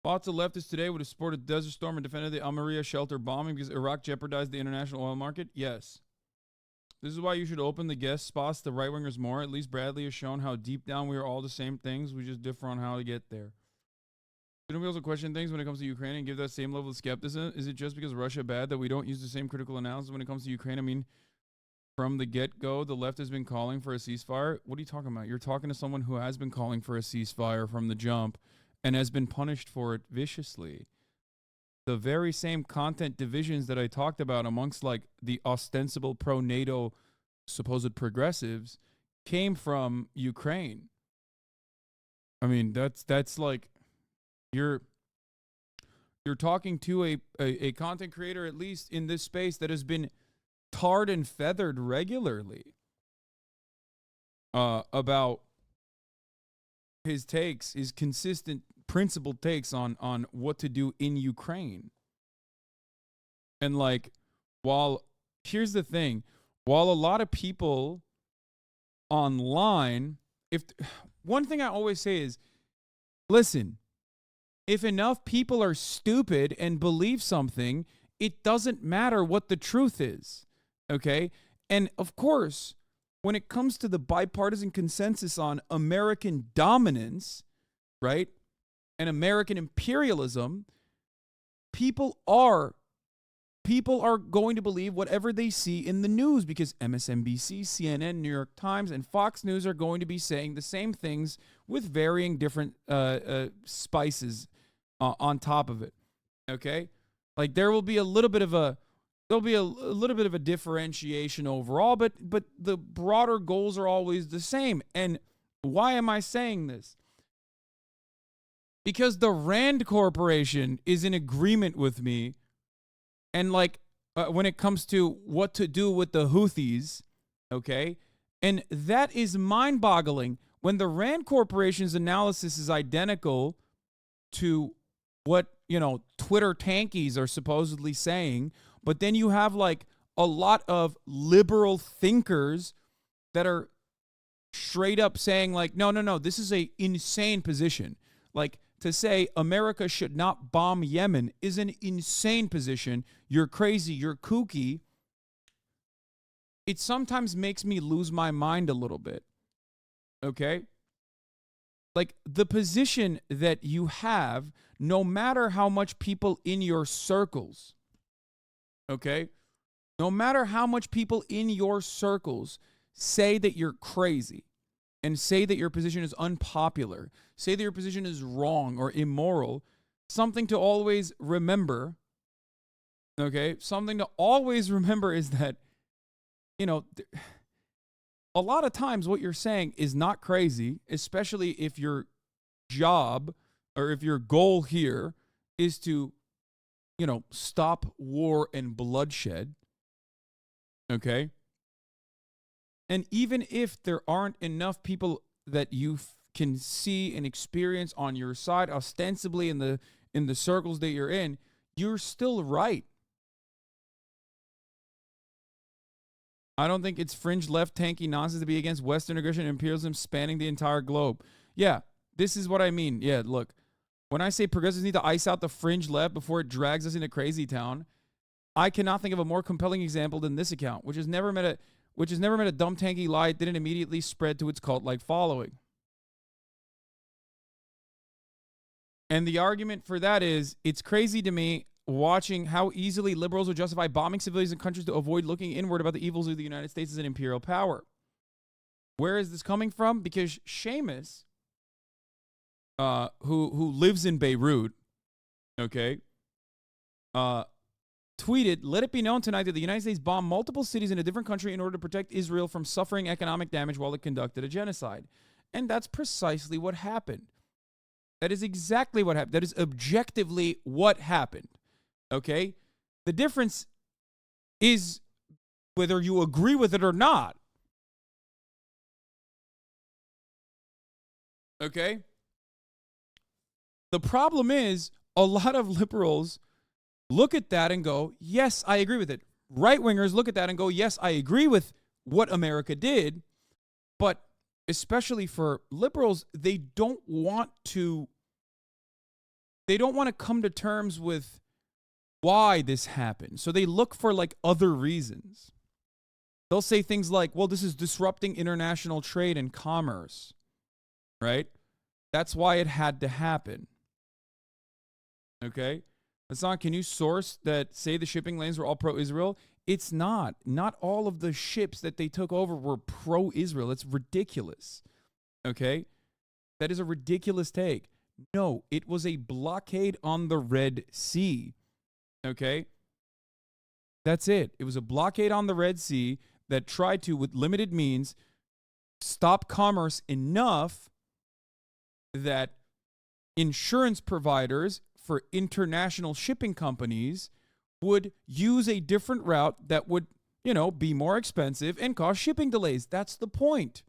Lots of leftists today would have supported Desert Storm and defended the Al Maria shelter bombing because Iraq jeopardized the international oil market. Yes. This is why you should open the guest spots to right-wingers more. At least Bradley has shown how deep down we are all the same things. We just differ on how to get there. Shouldn't we also question things when it comes to Ukraine and give that same level of skepticism? Is it just because Russia bad that we don't use the same critical analysis when it comes to Ukraine? I mean, from the get-go, the left has been calling for a ceasefire. What are you talking about? You're talking to someone who has been calling for a ceasefire from the jump and has been punished for it viciously. The very same content divisions that I talked about amongst like the ostensible pro-NATO supposed progressives came from Ukraine. I mean, that's like you're talking to a content creator, at least in this space, that has been tarred and feathered regularly about his takes, his consistent principled takes on what to do in Ukraine. And like, here's the thing, while a lot of people online, one thing I always say is, listen, if enough people are stupid and believe something, it doesn't matter what the truth is, okay? And of course, when it comes to the bipartisan consensus on American dominance, right, and American imperialism, people are going to believe whatever they see in the news because MSNBC, CNN, New York Times, and Fox News are going to be saying the same things with varying different spices on top of it. Okay, like there will be a little bit of a differentiation overall, but the broader goals are always the same. And why am I saying this? Because the Rand Corporation is in agreement with me. And like when it comes to what to do with the Houthis, okay? And that is mind-boggling when the Rand Corporation's analysis is identical to what, Twitter tankies are supposedly saying. But then you have like a lot of liberal thinkers that are straight up saying like, no, this is a insane position. Like, to say America should not bomb Yemen is an insane position. You're crazy. You're kooky. It sometimes makes me lose my mind a little bit. Okay? Like, the position that you have, no matter how much people in your circles, okay? No matter how much people in your circles say that you're crazy, and say that your position is unpopular, say that your position is wrong or immoral, something to always remember, okay? Something to always remember is that, a lot of times what you're saying is not crazy, especially if your job or if your goal here is to, stop war and bloodshed, okay? And even if there aren't enough people that you can see and experience on your side, ostensibly in the circles that you're in, you're still right. I don't think it's fringe left tanky nonsense to be against Western aggression and imperialism spanning the entire globe. Yeah, This is what I mean. Yeah, look. When I say progressives need to ice out the fringe left before it drags us into crazy town, I cannot think of a more compelling example than this account, which has never met a dumb tanky lie it didn't immediately spread to its cult-like following. And the argument for that is, it's crazy to me watching how easily liberals would justify bombing civilians in countries to avoid looking inward about the evils of the United States as an imperial power. Where is this coming from? Because Seamus, who lives in Beirut, okay, tweeted, "Let it be known tonight that the United States bombed multiple cities in a different country in order to protect Israel from suffering economic damage while it conducted a genocide." And that's precisely what happened. That is exactly what happened. That is objectively what happened. Okay? The difference is whether you agree with it or not. Okay? The problem is a lot of liberals look at that and go, yes, I agree with it. Right-wingers look at that and go, yes, I agree with what America did. But especially for liberals, they don't want to come to terms with why this happened. So they look for like other reasons. They'll say things like, well, this is disrupting international trade and commerce, right? That's why it had to happen. Okay? Hassan, can you source that say the shipping lanes were all pro-Israel? It's not. Not all of the ships that they took over were pro-Israel. It's ridiculous. Okay? That is a ridiculous take. No, it was a blockade on the Red Sea. Okay? That's it. It was a blockade on the Red Sea that tried to, with limited means, stop commerce enough that insurance providers for international shipping companies would use a different route that would, be more expensive and cause shipping delays. That's the point.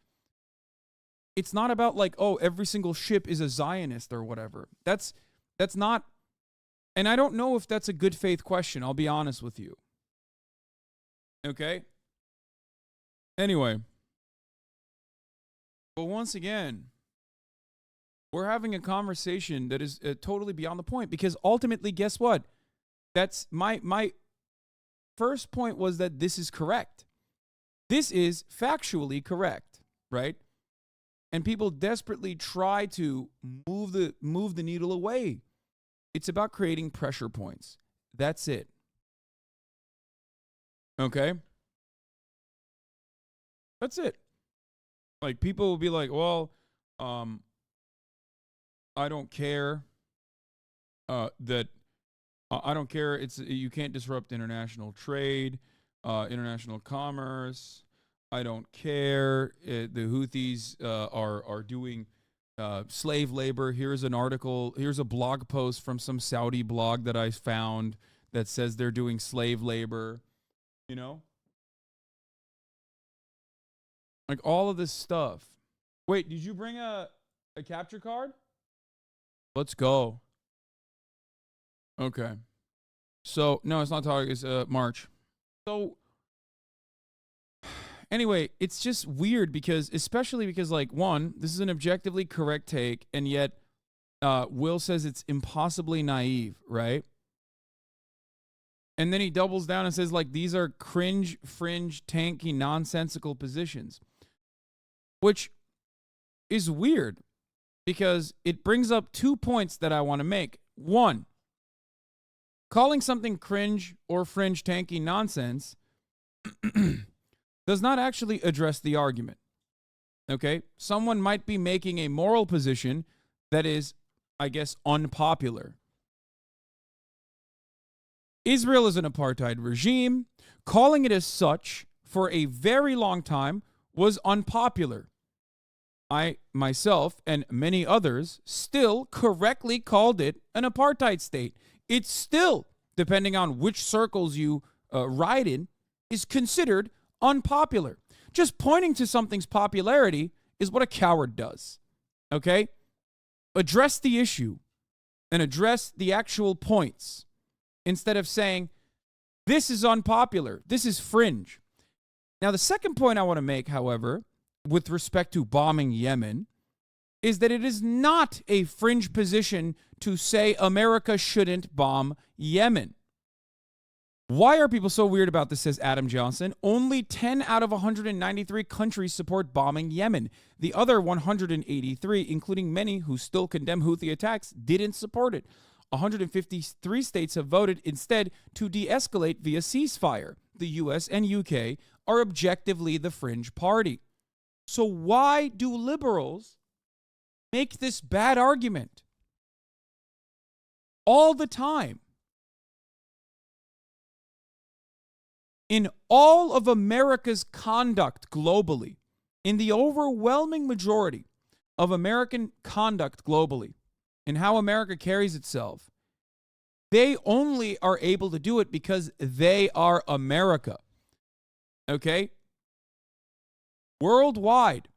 It's not about like, oh, every single ship is a Zionist or whatever. That's not, and I don't know if that's a good faith question. I'll be honest with you. Okay? Anyway. But once again, we're having a conversation that is totally beyond the point, because ultimately, guess what? That's my first point was that this is correct. This is factually correct, right? And people desperately try to move the needle away. It's about creating pressure points. That's it. Okay? That's it. Like, people will be like, well, I don't care that I don't care. You can't disrupt international trade, international commerce. I don't care. The Houthis are doing slave labor. Here's an article. Here's a blog post from some Saudi blog that I found that says they're doing slave labor. Like all of this stuff. Wait, did you bring a capture card? Let's go. Okay. So, no, it's not Target. It's March. So, anyway, it's just weird especially because, like, one, this is an objectively correct take, and yet Will says it's impossibly naive, right? And then he doubles down and says, like, these are cringe, fringe, tanky, nonsensical positions, which is weird because it brings up 2 points that I want to make. One, calling something cringe or fringe, tanky nonsense does not actually address the argument. Okay? Someone might be making a moral position that is, I guess, unpopular. Israel is an apartheid regime. Calling it as such for a very long time was unpopular. I, myself, and many others still correctly called it an apartheid state. It's still, depending on which circles you ride in, is considered unpopular. Just pointing to something's popularity is what a coward does. Okay? Address the issue and address the actual points instead of saying, this is unpopular, this is fringe. Now, the second point I want to make, however, with respect to bombing Yemen, is that it is not a fringe position to say America shouldn't bomb Yemen. Why are people so weird about this, says Adam Johnson. Only 10 out of 193 countries support bombing Yemen. The other 183, including many who still condemn Houthi attacks, didn't support it. 153 states have voted instead to de-escalate via ceasefire. The US and UK are objectively the fringe party. So why do liberals make this bad argument all the time? In all of America's conduct globally, in the overwhelming majority of American conduct globally, in how America carries itself, they only are able to do it because they are America. Okay? Worldwide,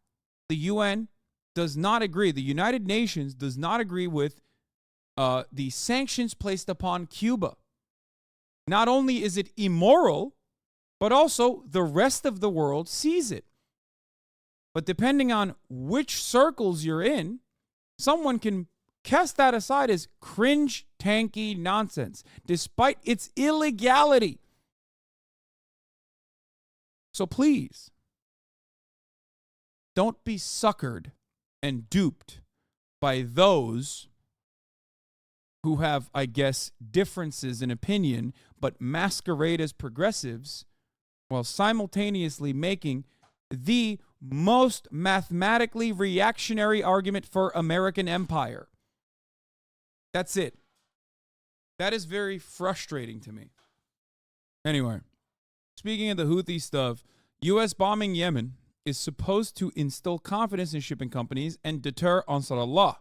the UN does not agree. The United Nations does not agree with the sanctions placed upon Cuba. Not only is it immoral, but also the rest of the world sees it. But depending on which circles you're in, someone can cast that aside as cringe, tanky nonsense, despite its illegality. So please, don't be suckered and duped by those who have, I guess, differences in opinion, but masquerade as progressives, while simultaneously making the most mathematically reactionary argument for American empire. That's it. That is very frustrating to me. Anyway, speaking of the Houthi stuff, U.S. bombing Yemen is supposed to instill confidence in shipping companies and deter Ansar Allah.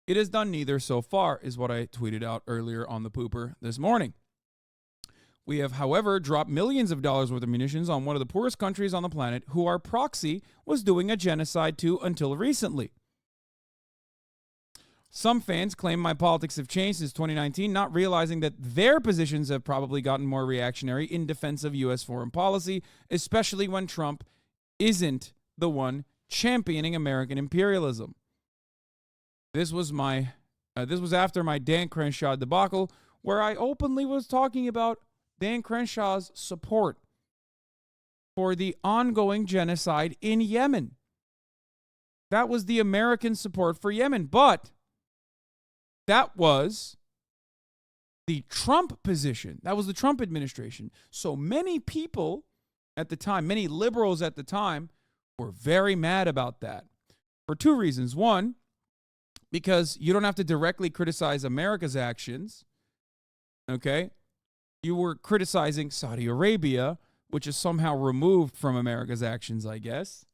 It has done neither so far, is what I tweeted out earlier on the pooper this morning. We have, however, dropped millions of dollars worth of munitions on one of the poorest countries on the planet who our proxy was doing a genocide to until recently. Some fans claim my politics have changed since 2019, not realizing that their positions have probably gotten more reactionary in defense of U.S. foreign policy, especially when Trump isn't the one championing American imperialism. This was after my Dan Crenshaw debacle, where I openly was talking about Dan Crenshaw's support for the ongoing genocide in Yemen. That was the American support for Yemen, but that was the Trump position. That was the Trump administration. So many people at the time, many liberals at the time, were very mad about that for two reasons. One, because you don't have to directly criticize America's actions, okay? You were criticizing Saudi Arabia, which is somehow removed from America's actions, I guess.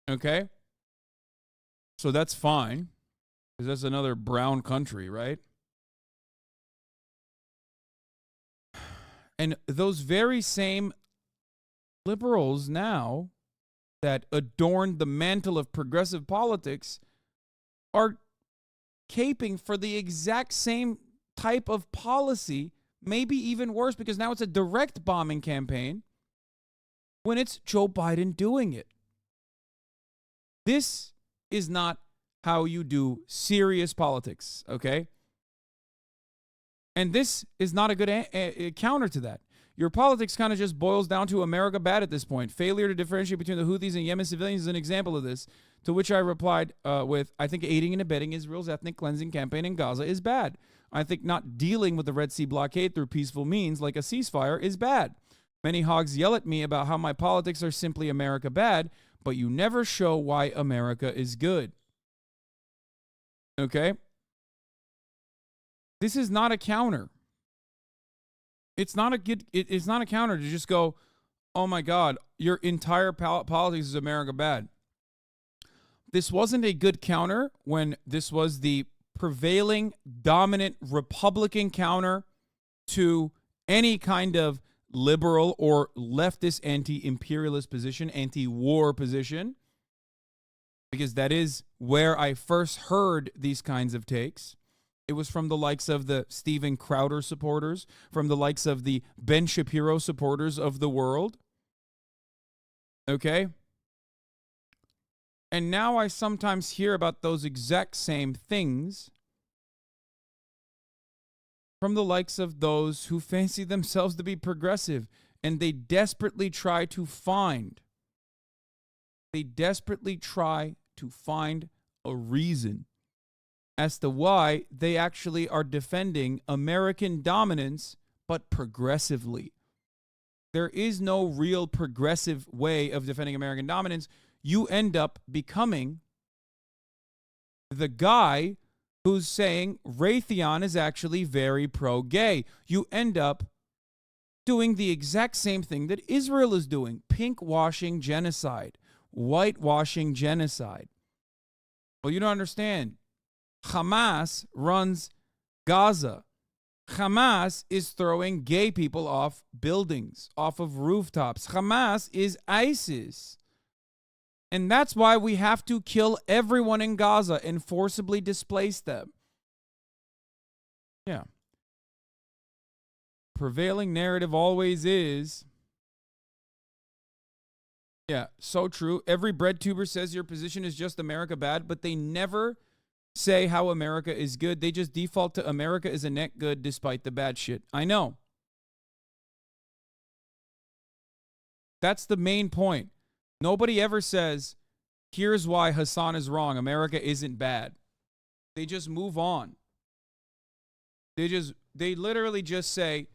Okay? So that's fine, because that's another brown country, right? And those very same liberals now that adorned the mantle of progressive politics are caping for the exact same type of policy, maybe even worse, because now it's a direct bombing campaign when it's Joe Biden doing it. This is not how you do serious politics, okay? And this is not a good counter to that. Your politics kind of just boils down to America bad at this point. Failure to differentiate between the Houthis and Yemen civilians is an example of this, to which I replied with, I think aiding and abetting Israel's ethnic cleansing campaign in Gaza is bad. I think not dealing with the Red Sea blockade through peaceful means like a ceasefire is bad. Many hogs yell at me about how my politics are simply America bad, but you never show why America is good. Okay? This is not a counter. It's not a counter to just go, oh my God, your entire politics is America bad. This wasn't a good counter when this was the prevailing dominant Republican counter to any kind of liberal or leftist anti-imperialist position, anti-war position, because that is where I first heard these kinds of takes. It was from the likes of the Steven Crowder supporters, from the likes of the Ben Shapiro supporters of the world. Okay? And now I sometimes hear about those exact same things from the likes of those who fancy themselves to be progressive, and they desperately try to find a reason as to why they actually are defending American dominance, but progressively. There is no real progressive way of defending American dominance. You end up becoming the guy who's saying Raytheon is actually very pro-gay. You end up doing the exact same thing that Israel is doing, pink-washing genocide, whitewashing genocide. Well, you don't understand. Hamas runs Gaza. Hamas is throwing gay people off buildings, off of rooftops. Hamas is ISIS. And that's why we have to kill everyone in Gaza and forcibly displace them. Yeah. Prevailing narrative always is. Yeah, so true. Every bread tuber says your position is just America bad, but they never say how America is good. They just default to America is a net good despite the bad shit. I know. That's the main point. Nobody ever says, here's why Hassan is wrong. America isn't bad. They just move on. They literally just say,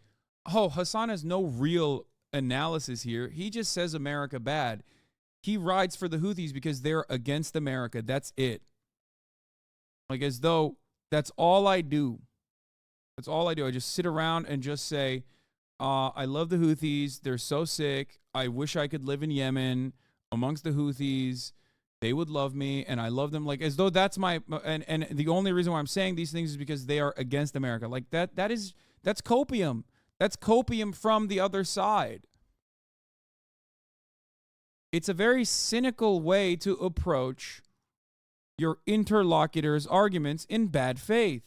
oh, Hassan has no real analysis here. He just says America bad. He rides for the Houthis because they're against America. That's it. Like as though that's all I do. That's all I do. I just sit around and just say, I love the Houthis. They're so sick. I wish I could live in Yemen amongst the Houthis. They would love me, and I love them. Like as though that's my and the only reason why I'm saying these things is because they are against America. Like that's copium. That's copium from the other side. It's a very cynical way to approach your interlocutor's arguments in bad faith.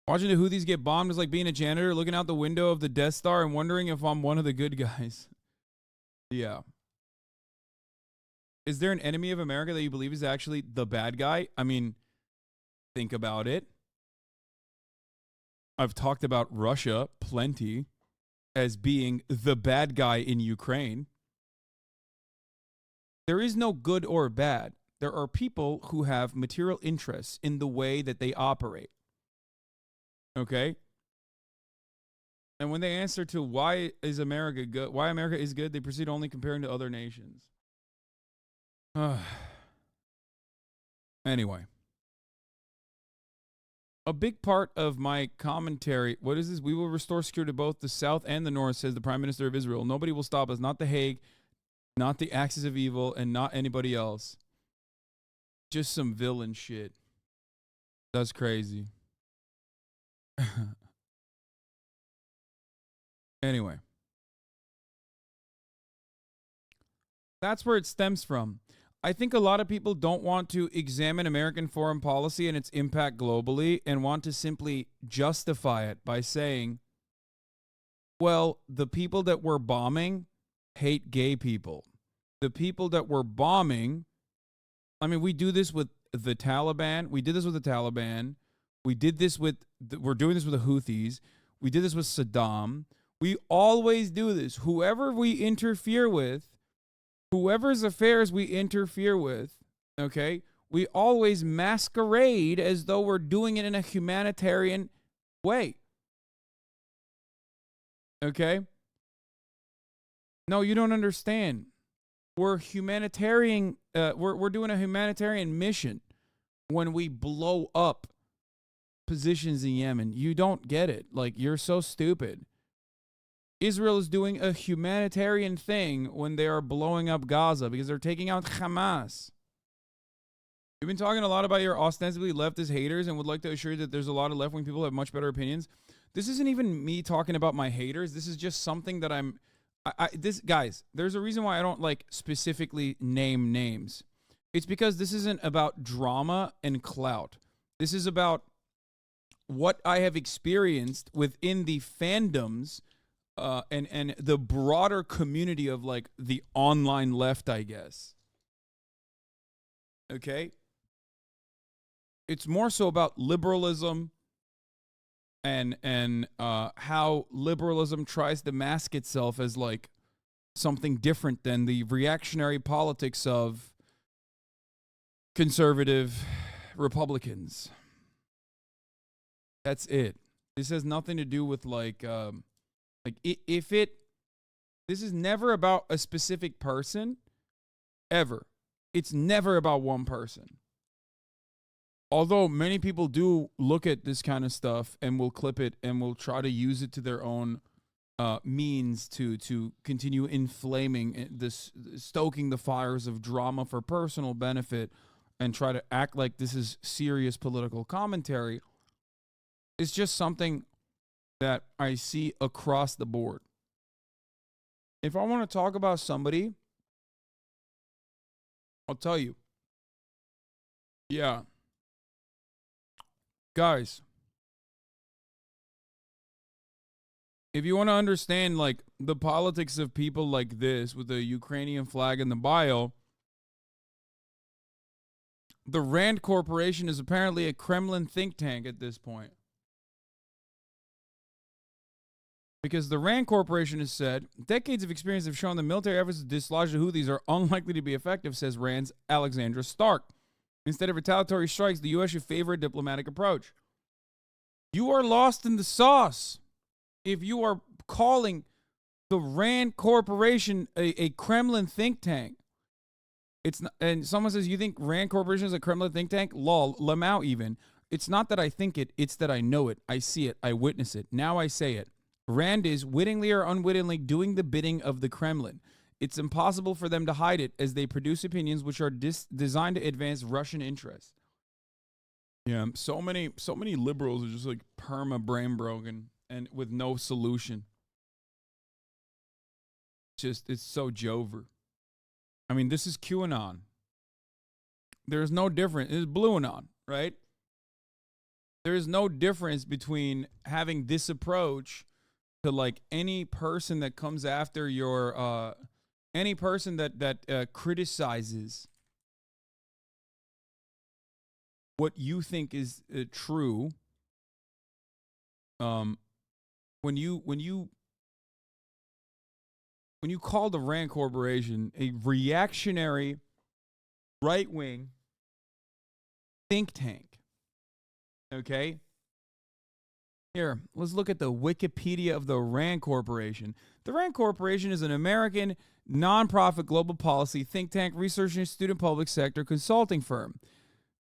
Watching the Houthis get bombed is like being a janitor looking out the window of the Death Star and wondering if I'm one of the good guys. Yeah. Is there an enemy of America that you believe is actually the bad guy? I mean, think about it. I've talked about Russia plenty as being the bad guy in Ukraine. There is no good or bad. There are people who have material interests in the way that they operate. Okay? And when they answer to why is America good, why America is good, they proceed only comparing to other nations. Anyway. A big part of my commentary, what is this? We will restore security to both the South and the North, says the Prime Minister of Israel. Nobody will stop us. Not The Hague, not the axis of evil, and not anybody else. Just some villain shit. That's crazy. Anyway. That's where it stems from. I think a lot of people don't want to examine American foreign policy and its impact globally and want to simply justify it by saying, well, the people that we're bombing hate gay people. The people that we're bombing, I mean, we do this with the Taliban. We did this with the Taliban. We did this with, we're doing this with the Houthis. We did this with Saddam. We always do this. Whoever we interfere with, whoever's affairs we interfere with, okay, we always masquerade as though we're doing it in a humanitarian way. Okay? No, you don't understand. We're humanitarian. We're doing a humanitarian mission when we blow up positions in Yemen. You don't get it. Like, you're so stupid. Israel is doing a humanitarian thing when they are blowing up Gaza because they're taking out Hamas. You've been talking a lot about your ostensibly leftist haters and would like to assure you that there's a lot of left-wing people who have much better opinions. This isn't even me talking about my haters. This is just something that guys, there's a reason why I don't like specifically name names. It's because this isn't about drama and clout. This is about what I have experienced within the fandoms and the broader community of like the online left, I guess. Okay? It's more so about liberalism and how liberalism tries to mask itself as like something different than the reactionary politics of conservative Republicans. That's it. This has nothing to do with this is never about a specific person, ever. It's never about one person. Although many people do look at this kind of stuff and will clip it and will try to use it to their own means to continue inflaming this, stoking the fires of drama for personal benefit and try to act like this is serious political commentary. It's just something that I see across the board. If I want to talk about somebody, I'll tell you. Yeah. Guys, if you want to understand like the politics of people like this with the Ukrainian flag in the bio, the Rand Corporation is apparently a Kremlin think tank at this point. Because the Rand Corporation has said, decades of experience have shown the military efforts to dislodge the Houthis are unlikely to be effective, says Rand's Alexandra Stark. Instead of retaliatory strikes, the U.S. should favor a diplomatic approach. You are lost in the sauce if you are calling the Rand Corporation a Kremlin think tank. It's not, and someone says, you think Rand Corporation is a Kremlin think tank? Lol, Lamau even. It's not that I think it, it's that I know it. I see it. I witness it. Now I say it. Rand is, wittingly or unwittingly, doing the bidding of the Kremlin. It's impossible for them to hide it as they produce opinions which are designed to advance Russian interests. Yeah, so many liberals are just like perma brain broken and with no solution. It's so Jover. I mean, this is QAnon. There's no difference. It's Blue Anon, right? There is no difference between having this approach to like any person that comes after your any person that criticizes what you think is true. When you call the Rand Corporation a reactionary right-wing think tank, okay? Here, let's look at the Wikipedia of the Rand Corporation. The Rand Corporation is an American nonprofit global policy think tank, research institute, and public sector consulting firm.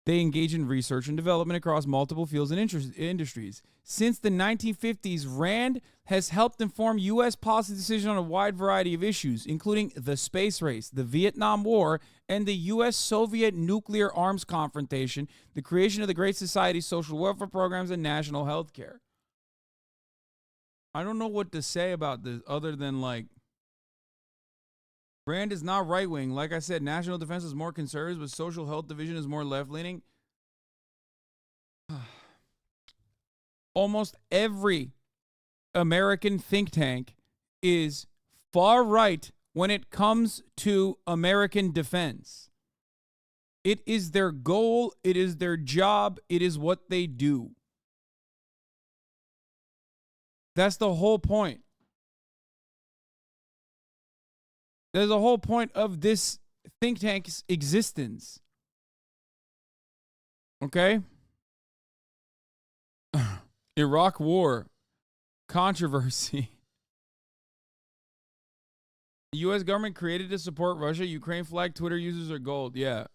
They engage in research and development across multiple fields and industries. Since the 1950s, Rand has helped inform U.S. policy decisions on a wide variety of issues, including the space race, the Vietnam War, and the U.S.-Soviet nuclear arms confrontation, the creation of the Great Society, social welfare programs, and national health care. I don't know what to say about this other than like, Rand is not right-wing. Like I said, national defense is more conservative, but social health division is more left-leaning. Almost every American think tank is far right when it comes to American defense. It is their goal. It is their job. It is what they do. That's the whole point. There's a whole point of this think tank's existence. Okay? Iraq War. Controversy. The U.S. government created to support Russia. Ukraine flag Twitter users are gold. Yeah.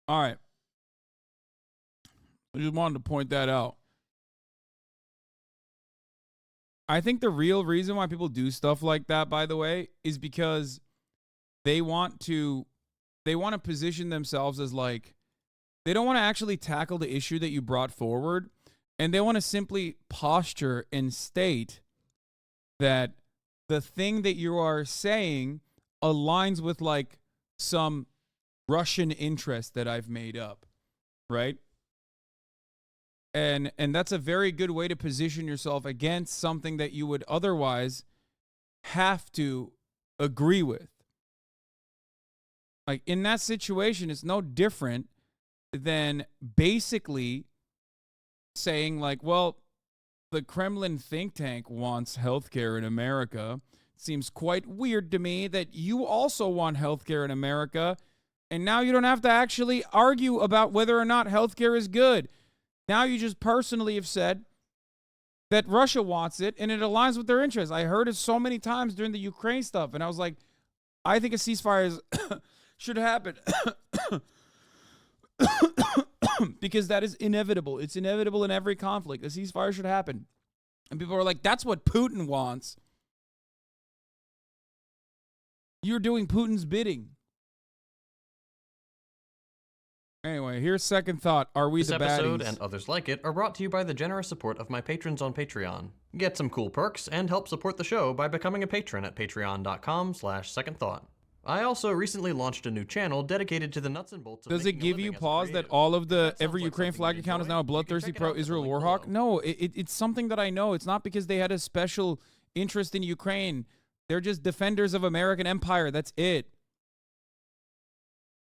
All right. I just wanted to point that out. I think the real reason why people do stuff like that, by the way, is because they want to position themselves as like, they don't want to actually tackle the issue that you brought forward, and they want to simply posture and state that the thing that you are saying aligns with like some Russian interest that I've made up, right? And that's a very good way to position yourself against something that you would otherwise have to agree with. Like, in that situation, it's no different than basically saying, like, well, the Kremlin think tank wants healthcare in America. It seems quite weird to me that you also want healthcare in America, and now you don't have to actually argue about whether or not healthcare is good. Now you just personally have said that Russia wants it, and it aligns with their interests. I heard it so many times during the Ukraine stuff, and I was like, I think a ceasefire should happen. Because that is inevitable. It's inevitable in every conflict. A ceasefire should happen. And people are like, that's what Putin wants. You're doing Putin's bidding. Anyway, here's second thought. Are we This the episode baddies? and others like it are brought to you by the generous support of my patrons on Patreon. Get some cool perks and help support the show by becoming a patron at patreon.com/secondthought. I also recently launched a new channel dedicated to the nuts and bolts of Does it making a give you living as a pause that creative. all of If the that sounds every like Ukraine something flag you'd account is enjoy, now a you can bloodthirsty check it out at the pro-Israel link warhawk? below. No, it's something that I know. It's not because they had a special interest in Ukraine. They're just defenders of American empire. That's it.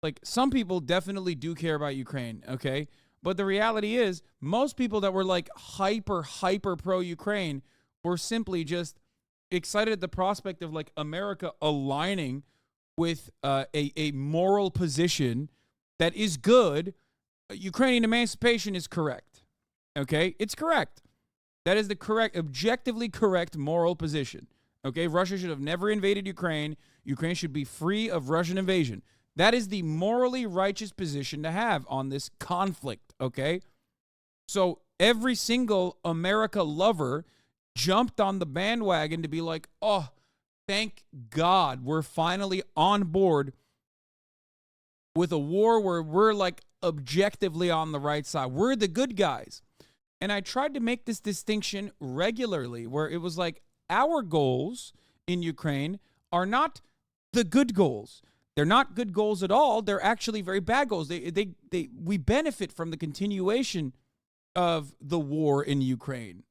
Like, some people definitely do care about Ukraine, okay? But the reality is, most people that were like hyper pro-Ukraine were simply just excited at the prospect of like America aligning with a moral position that is good. Ukrainian emancipation is correct, okay? It's correct. That is the correct, objectively correct moral position, okay? Russia should have never invaded Ukraine. Ukraine should be free of Russian invasion. That is the morally righteous position to have on this conflict, okay? So every single America lover jumped on the bandwagon to be like, oh, thank God we're finally on board with a war where we're like objectively on the right side. We're the good guys. And I tried to make this distinction regularly where it was like our goals in Ukraine are not the good goals. They're not good goals at all. They're actually very bad goals. We benefit from the continuation of the war in Ukraine.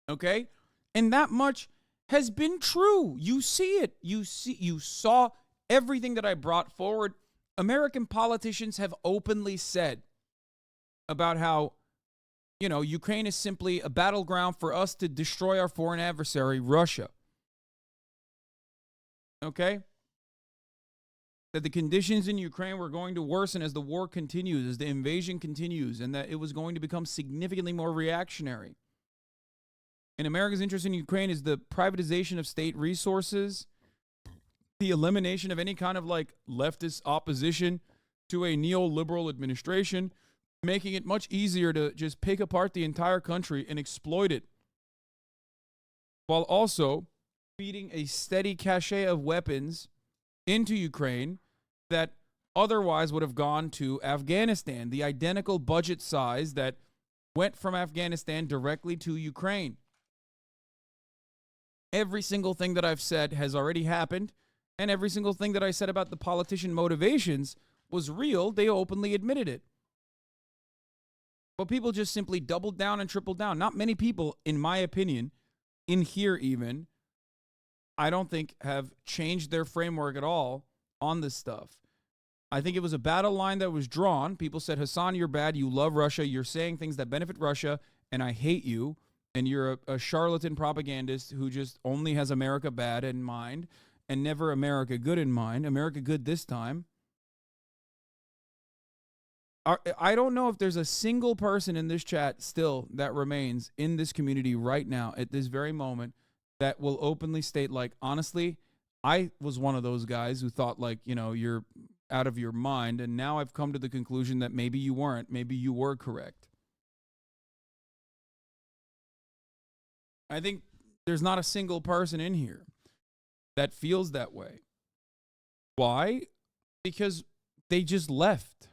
Okay? And that much has been true. You see it. You saw everything that I brought forward. American politicians have openly said about how, you know, Ukraine is simply a battleground for us to destroy our foreign adversary, Russia. Okay? That the conditions in Ukraine were going to worsen as the war continues, as the invasion continues, and that it was going to become significantly more reactionary. And America's interest in Ukraine is the privatization of state resources, the elimination of any kind of like leftist opposition to a neoliberal administration, making it much easier to just pick apart the entire country and exploit it, while also feeding a steady cache of weapons into Ukraine that otherwise would have gone to Afghanistan, the identical budget size that went from Afghanistan directly to Ukraine. Every single thing that I've said has already happened, and every single thing that I said about the politician motivations was real. They openly admitted it. But people just simply doubled down and tripled down. Not many people, in my opinion, in here even, I don't think have changed their framework at all on this stuff. I think it was a battle line that was drawn. People said, Hassan, you're bad. You love Russia. You're saying things that benefit Russia, and I hate you. And you're a charlatan propagandist who just only has America bad in mind and never America good in mind. America good this time. I don't know if there's a single person in this chat still that remains in this community right now at this very moment that will openly state, like, honestly, I was one of those guys who thought, like, you know, you're out of your mind, and now I've come to the conclusion that maybe you weren't. Maybe you were correct. I think there's not a single person in here that feels that way. Why? Because they just left.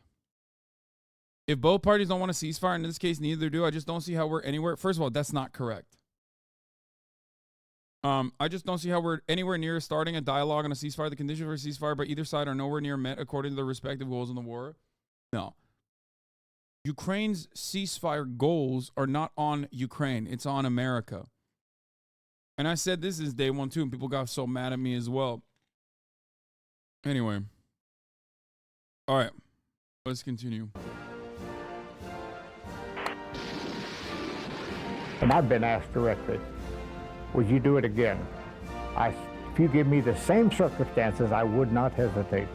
If both parties don't want a ceasefire, in this case, neither do, I just don't see how we're anywhere. First of all, that's not correct. I just don't see how we're anywhere near starting a dialogue on a ceasefire. The conditions for a ceasefire by either side are nowhere near met according to their respective goals in the war. No. Ukraine's ceasefire goals are not on Ukraine. It's on America. And I said this is day one, too, and people got so mad at me as well. Anyway. All right, let's continue. And I've been asked directly, would you do it again? If you give me the same circumstances, I would not hesitate.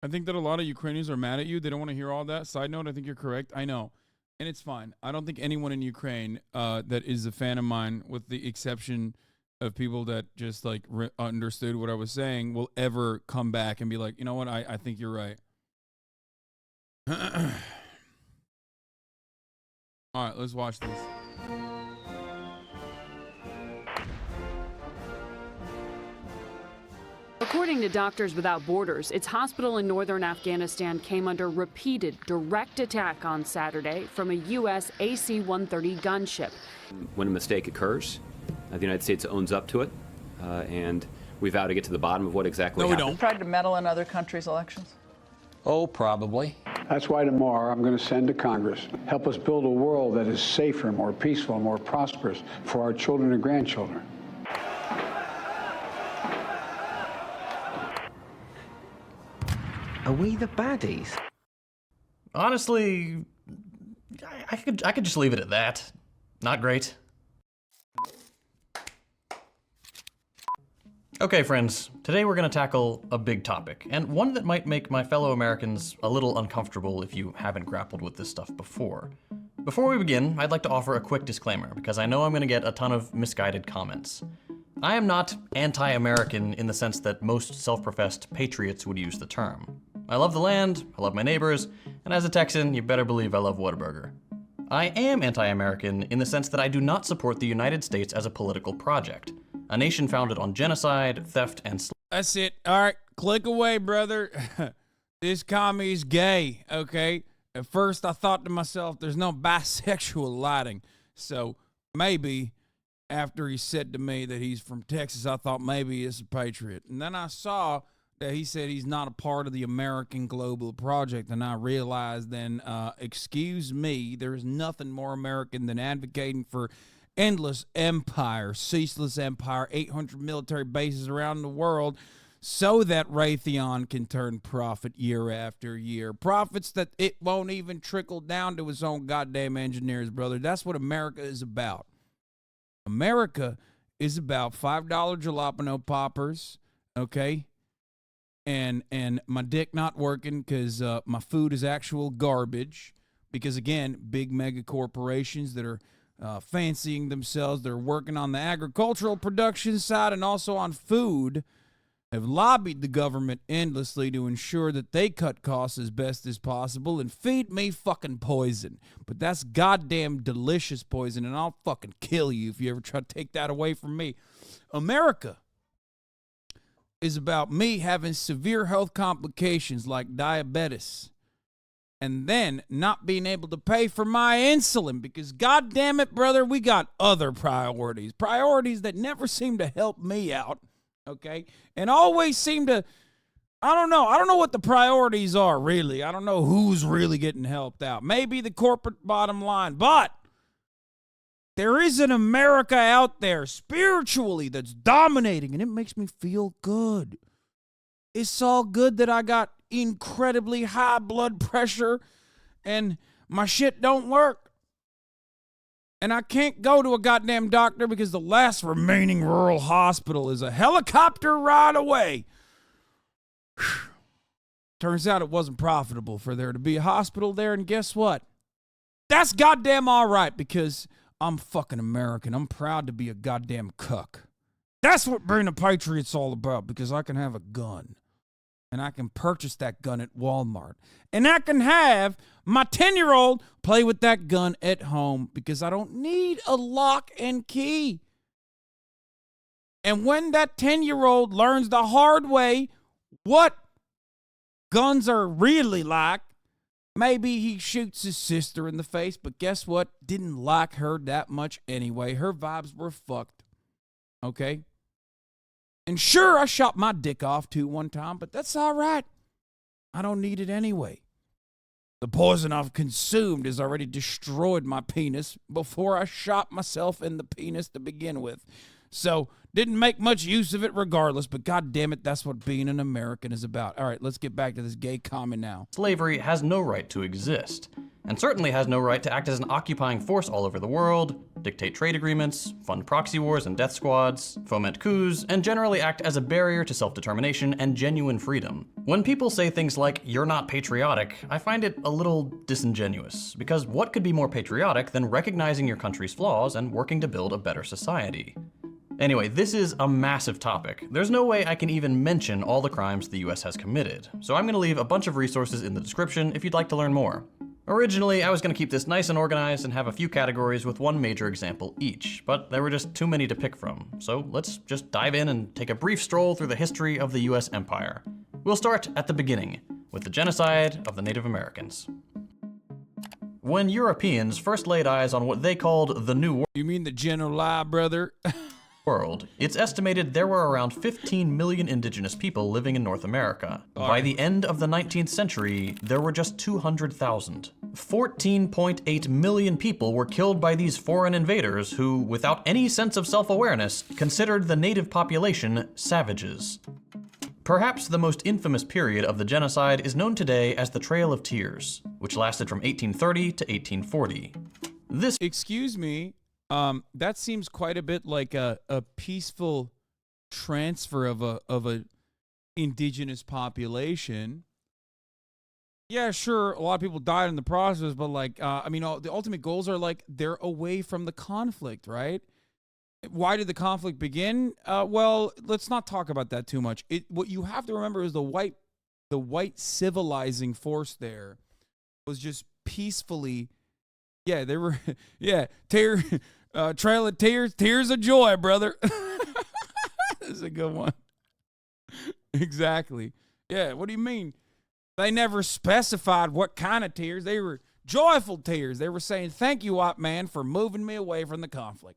I think that a lot of Ukrainians are mad at you. They don't want to hear all that. Side note, I think you're correct. I know. And it's fine. I don't think anyone in Ukraine that is a fan of mine, with the exception of people that just like understood what I was saying, will ever come back and be like, you know what, I think you're right. All right, let's watch this. According to Doctors Without Borders, its hospital in northern Afghanistan came under repeated direct attack on Saturday from a U.S. AC-130 gunship. When a mistake occurs, the United States owns up to it, and we vow to get to the bottom of what exactly happened. No, we don't. Tried to meddle in other countries' elections? Oh, probably. That's why tomorrow I'm going to send to Congress, help us build a world that is safer, more peaceful, more prosperous for our children and grandchildren. Are we the baddies? Honestly, I could just leave it at that. Not great. Okay, friends, today we're going to tackle a big topic, and one that might make my fellow Americans a little uncomfortable if you haven't grappled with this stuff before. Before we begin, I'd like to offer a quick disclaimer, because I know I'm going to get a ton of misguided comments. I am not anti-American in the sense that most self-professed patriots would use the term. I love the land, I love my neighbors, and as a Texan, you better believe I love Whataburger. I am anti-American in the sense that I do not support the United States as a political project. A nation founded on genocide, theft, and slavery. That's it. All right, click away, brother. This commie's gay, okay? At first, I thought to myself, there's no bisexual lighting. So maybe after he said to me that he's from Texas, I thought maybe he's a patriot. And then I saw that he said he's not a part of the American Global Project, and I realized then, excuse me, there's nothing more American than advocating for endless empire, ceaseless empire, 800 military bases around the world, so that Raytheon can turn profit year after year. Profits that it won't even trickle down to its own goddamn engineers, brother. That's what America is about. America is about $5 jalapeno poppers, okay? And my dick not working because my food is actual garbage. Because, again, big mega corporations that are fancying themselves, they're working on the agricultural production side and also on food, have lobbied the government endlessly to ensure that they cut costs as best as possible and feed me fucking poison. But that's goddamn delicious poison, and I'll fucking kill you if you ever try to take that away from me. America is about me having severe health complications like diabetes and then not being able to pay for my insulin because, God damn it, brother, we got other priorities. Priorities that never seem to help me out, okay? And always seem to, I don't know what the priorities are, really. I don't know who's really getting helped out. Maybe the corporate bottom line, but there is an America out there spiritually that's dominating, and it makes me feel good. It's all good that I got incredibly high blood pressure and my shit don't work. And I can't go to a goddamn doctor because the last remaining rural hospital is a helicopter ride away. Turns out it wasn't profitable for there to be a hospital there, and guess what? That's goddamn all right because I'm fucking American. I'm proud to be a goddamn cuck. That's what being a patriot's all about, because I can have a gun. And I can purchase that gun at Walmart. And I can have my 10-year-old play with that gun at home because I don't need a lock and key. And when that 10-year-old learns the hard way what guns are really like, maybe he shoots his sister in the face, but guess what? Didn't like her that much anyway. Her vibes were fucked. Okay? And sure, I shot my dick off too one time, but that's all right. I don't need it anyway. The poison I've consumed has already destroyed my penis before I shot myself in the penis to begin with. So didn't make much use of it regardless, but God damn it, that's what being an American is about. All right, let's get back to this gay comment now. Slavery has no right to exist, and certainly has no right to act as an occupying force all over the world, dictate trade agreements, fund proxy wars and death squads, foment coups, and generally act as a barrier to self-determination and genuine freedom. When people say things like, "You're not patriotic," I find it a little disingenuous, because what could be more patriotic than recognizing your country's flaws and working to build a better society? Anyway, this is a massive topic. There's no way I can even mention all the crimes the US has committed, so I'm gonna leave a bunch of resources in the description if you'd like to learn more. Originally, I was gonna keep this nice and organized and have a few categories with one major example each, but there were just too many to pick from, so let's just dive in and take a brief stroll through the history of the US empire. We'll start at the beginning, with the genocide of the Native Americans. When Europeans first laid eyes on what they called the New You mean the general lie, brother? World, it's estimated there were around 15 million indigenous people living in North America. By the end of the 19th century, there were just 200,000. 14.8 million people were killed by these foreign invaders who, without any sense of self-awareness, considered the native population savages. Perhaps the most infamous period of the genocide is known today as the Trail of Tears, which lasted from 1830 to 1840. Excuse me. That seems quite a bit like a peaceful transfer of a indigenous population. Yeah, sure, a lot of people died in the process, but like, I mean, the ultimate goals are like they're away from the conflict, right? Why did the conflict begin? Well, let's not talk about that too much. What you have to remember is the white civilizing force there was just peacefully. Yeah, they were. Yeah, Trail of Tears, tears of joy, brother. That's a good one. Exactly. Yeah, what do you mean? They never specified what kind of tears. They were joyful tears. They were saying, "Thank you, white man, for moving me away from the conflict."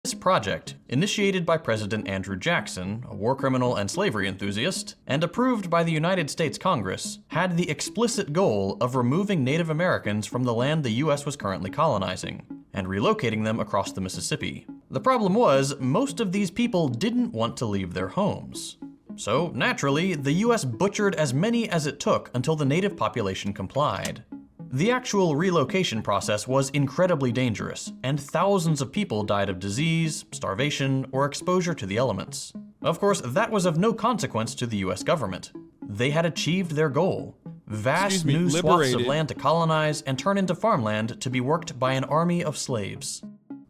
This project, initiated by President Andrew Jackson, a war criminal and slavery enthusiast, and approved by the United States Congress, had the explicit goal of removing Native Americans from the land the US was currently colonizing, and relocating them across the Mississippi. The problem was, most of these people didn't want to leave their homes. So, naturally, the US butchered as many as it took until the native population complied. The actual relocation process was incredibly dangerous, and thousands of people died of disease, starvation, or exposure to the elements. Of course, that was of no consequence to the US government. They had achieved their goal: vast new swaths of land to colonize and turn into farmland to be worked by an army of slaves.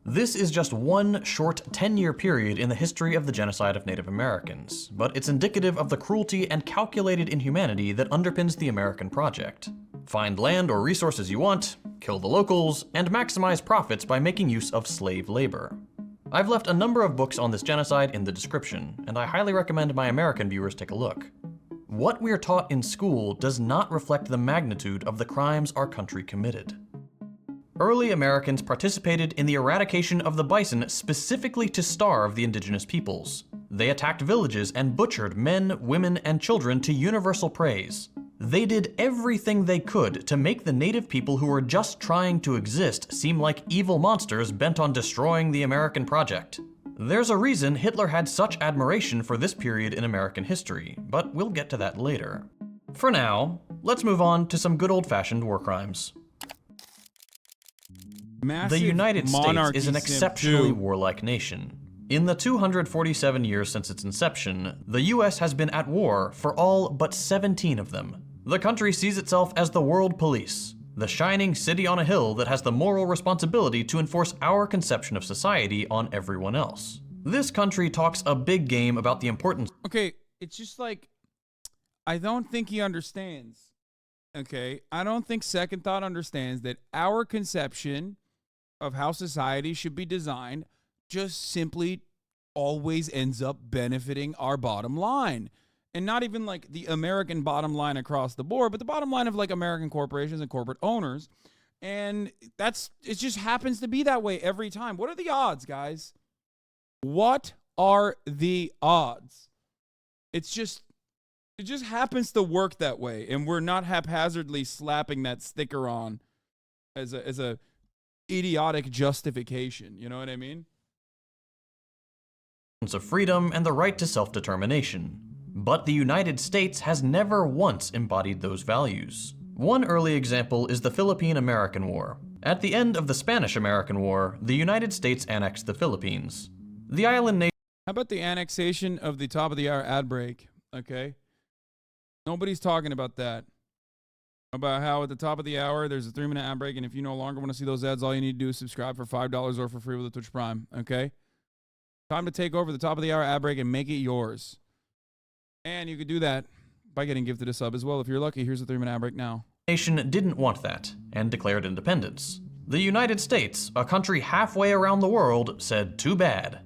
This is just one short 10-year period in the history of the genocide of Native Americans, but it's indicative of the cruelty and calculated inhumanity that underpins the American project. Find land or resources you want, kill the locals, and maximize profits by making use of slave labor. I've left a number of books on this genocide in the description, and I highly recommend my American viewers take a look. What we're taught in school does not reflect the magnitude of the crimes our country committed. Early Americans participated in the eradication of the bison specifically to starve the indigenous peoples. They attacked villages and butchered men, women, and children to universal praise. They did everything they could to make the native people who were just trying to exist seem like evil monsters bent on destroying the American project. There's a reason Hitler had such admiration for this period in American history, but we'll get to that later. For now, let's move on to some good old-fashioned war crimes. The United States is an exceptionally warlike nation. In the 247 years since its inception, the US has been at war for all but 17 of them. The country sees itself as the world police, the shining city on a hill that has the moral responsibility to enforce our conception of society on everyone else. This country talks a big game about the importance. Okay, it's just like, I don't think he understands. Okay, I don't think Second Thought understands that our conception of how society should be designed just simply always ends up benefiting our bottom line. And not even like the American bottom line across the board, but the bottom line of like American corporations and corporate owners. And it just happens to be that way every time. What are the odds, guys? What are the odds? It just happens to work that way. And we're not haphazardly slapping that sticker on as a idiotic justification. You know what I mean? of freedom and the right to self-determination. But the United States has never once embodied those values. One early example is the Philippine-American War. At the end of the Spanish-American War, the United States annexed the Philippines. The island nation... How about the annexation of the top of the hour ad break? Okay. Nobody's talking about that. About how at the top of the hour, there's a 3-minute ad break, and if you no longer want to see those ads, all you need to do is subscribe for $5 or for free with a Twitch Prime. Okay. Time to take over the top of the hour ad break and make it yours. And you could do that by getting gifted a sub as well. If you're lucky, here's a 3-minute ad break now. Nation didn't want that and declared independence. The United States, a country halfway around the world, said too bad.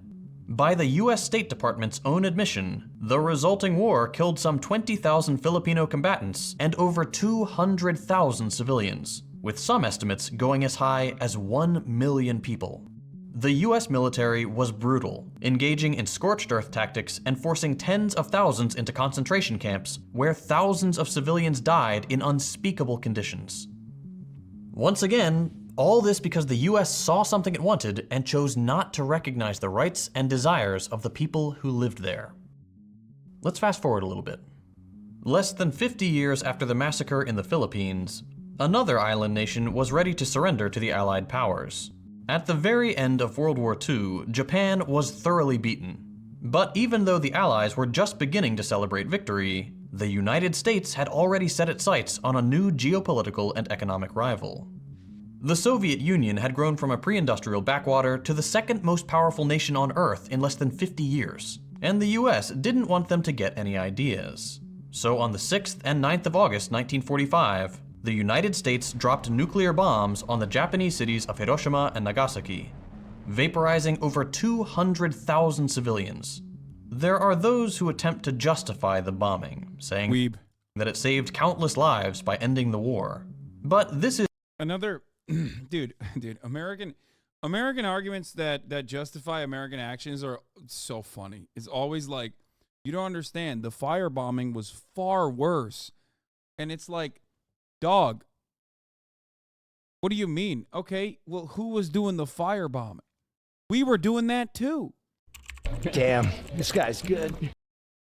By the US State Department's own admission, the resulting war killed some 20,000 Filipino combatants and over 200,000 civilians, with some estimates going as high as 1 million people. The US military was brutal, engaging in scorched earth tactics and forcing tens of thousands into concentration camps where thousands of civilians died in unspeakable conditions. Once again, all this because the US saw something it wanted and chose not to recognize the rights and desires of the people who lived there. Let's fast forward a little bit. Less than 50 years after the massacre in the Philippines, another island nation was ready to surrender to the Allied powers. At the very end of World War II, Japan was thoroughly beaten. But even though the Allies were just beginning to celebrate victory, the United States had already set its sights on a new geopolitical and economic rival. The Soviet Union had grown from a pre-industrial backwater to the second most powerful nation on Earth in less than 50 years, and the US didn't want them to get any ideas. So on the 6th and 9th of August 1945, the United States dropped nuclear bombs on the Japanese cities of Hiroshima and Nagasaki, vaporizing over 200,000 civilians. There are those who attempt to justify the bombing, saying that it saved countless lives by ending the war. But this is another dude, American arguments that justify American actions are so funny. It's always like, you don't understand, the firebombing was far worse. And it's like, dog, what do you mean? Okay, well, who was doing the firebombing? We were doing that too. Damn, this guy's good.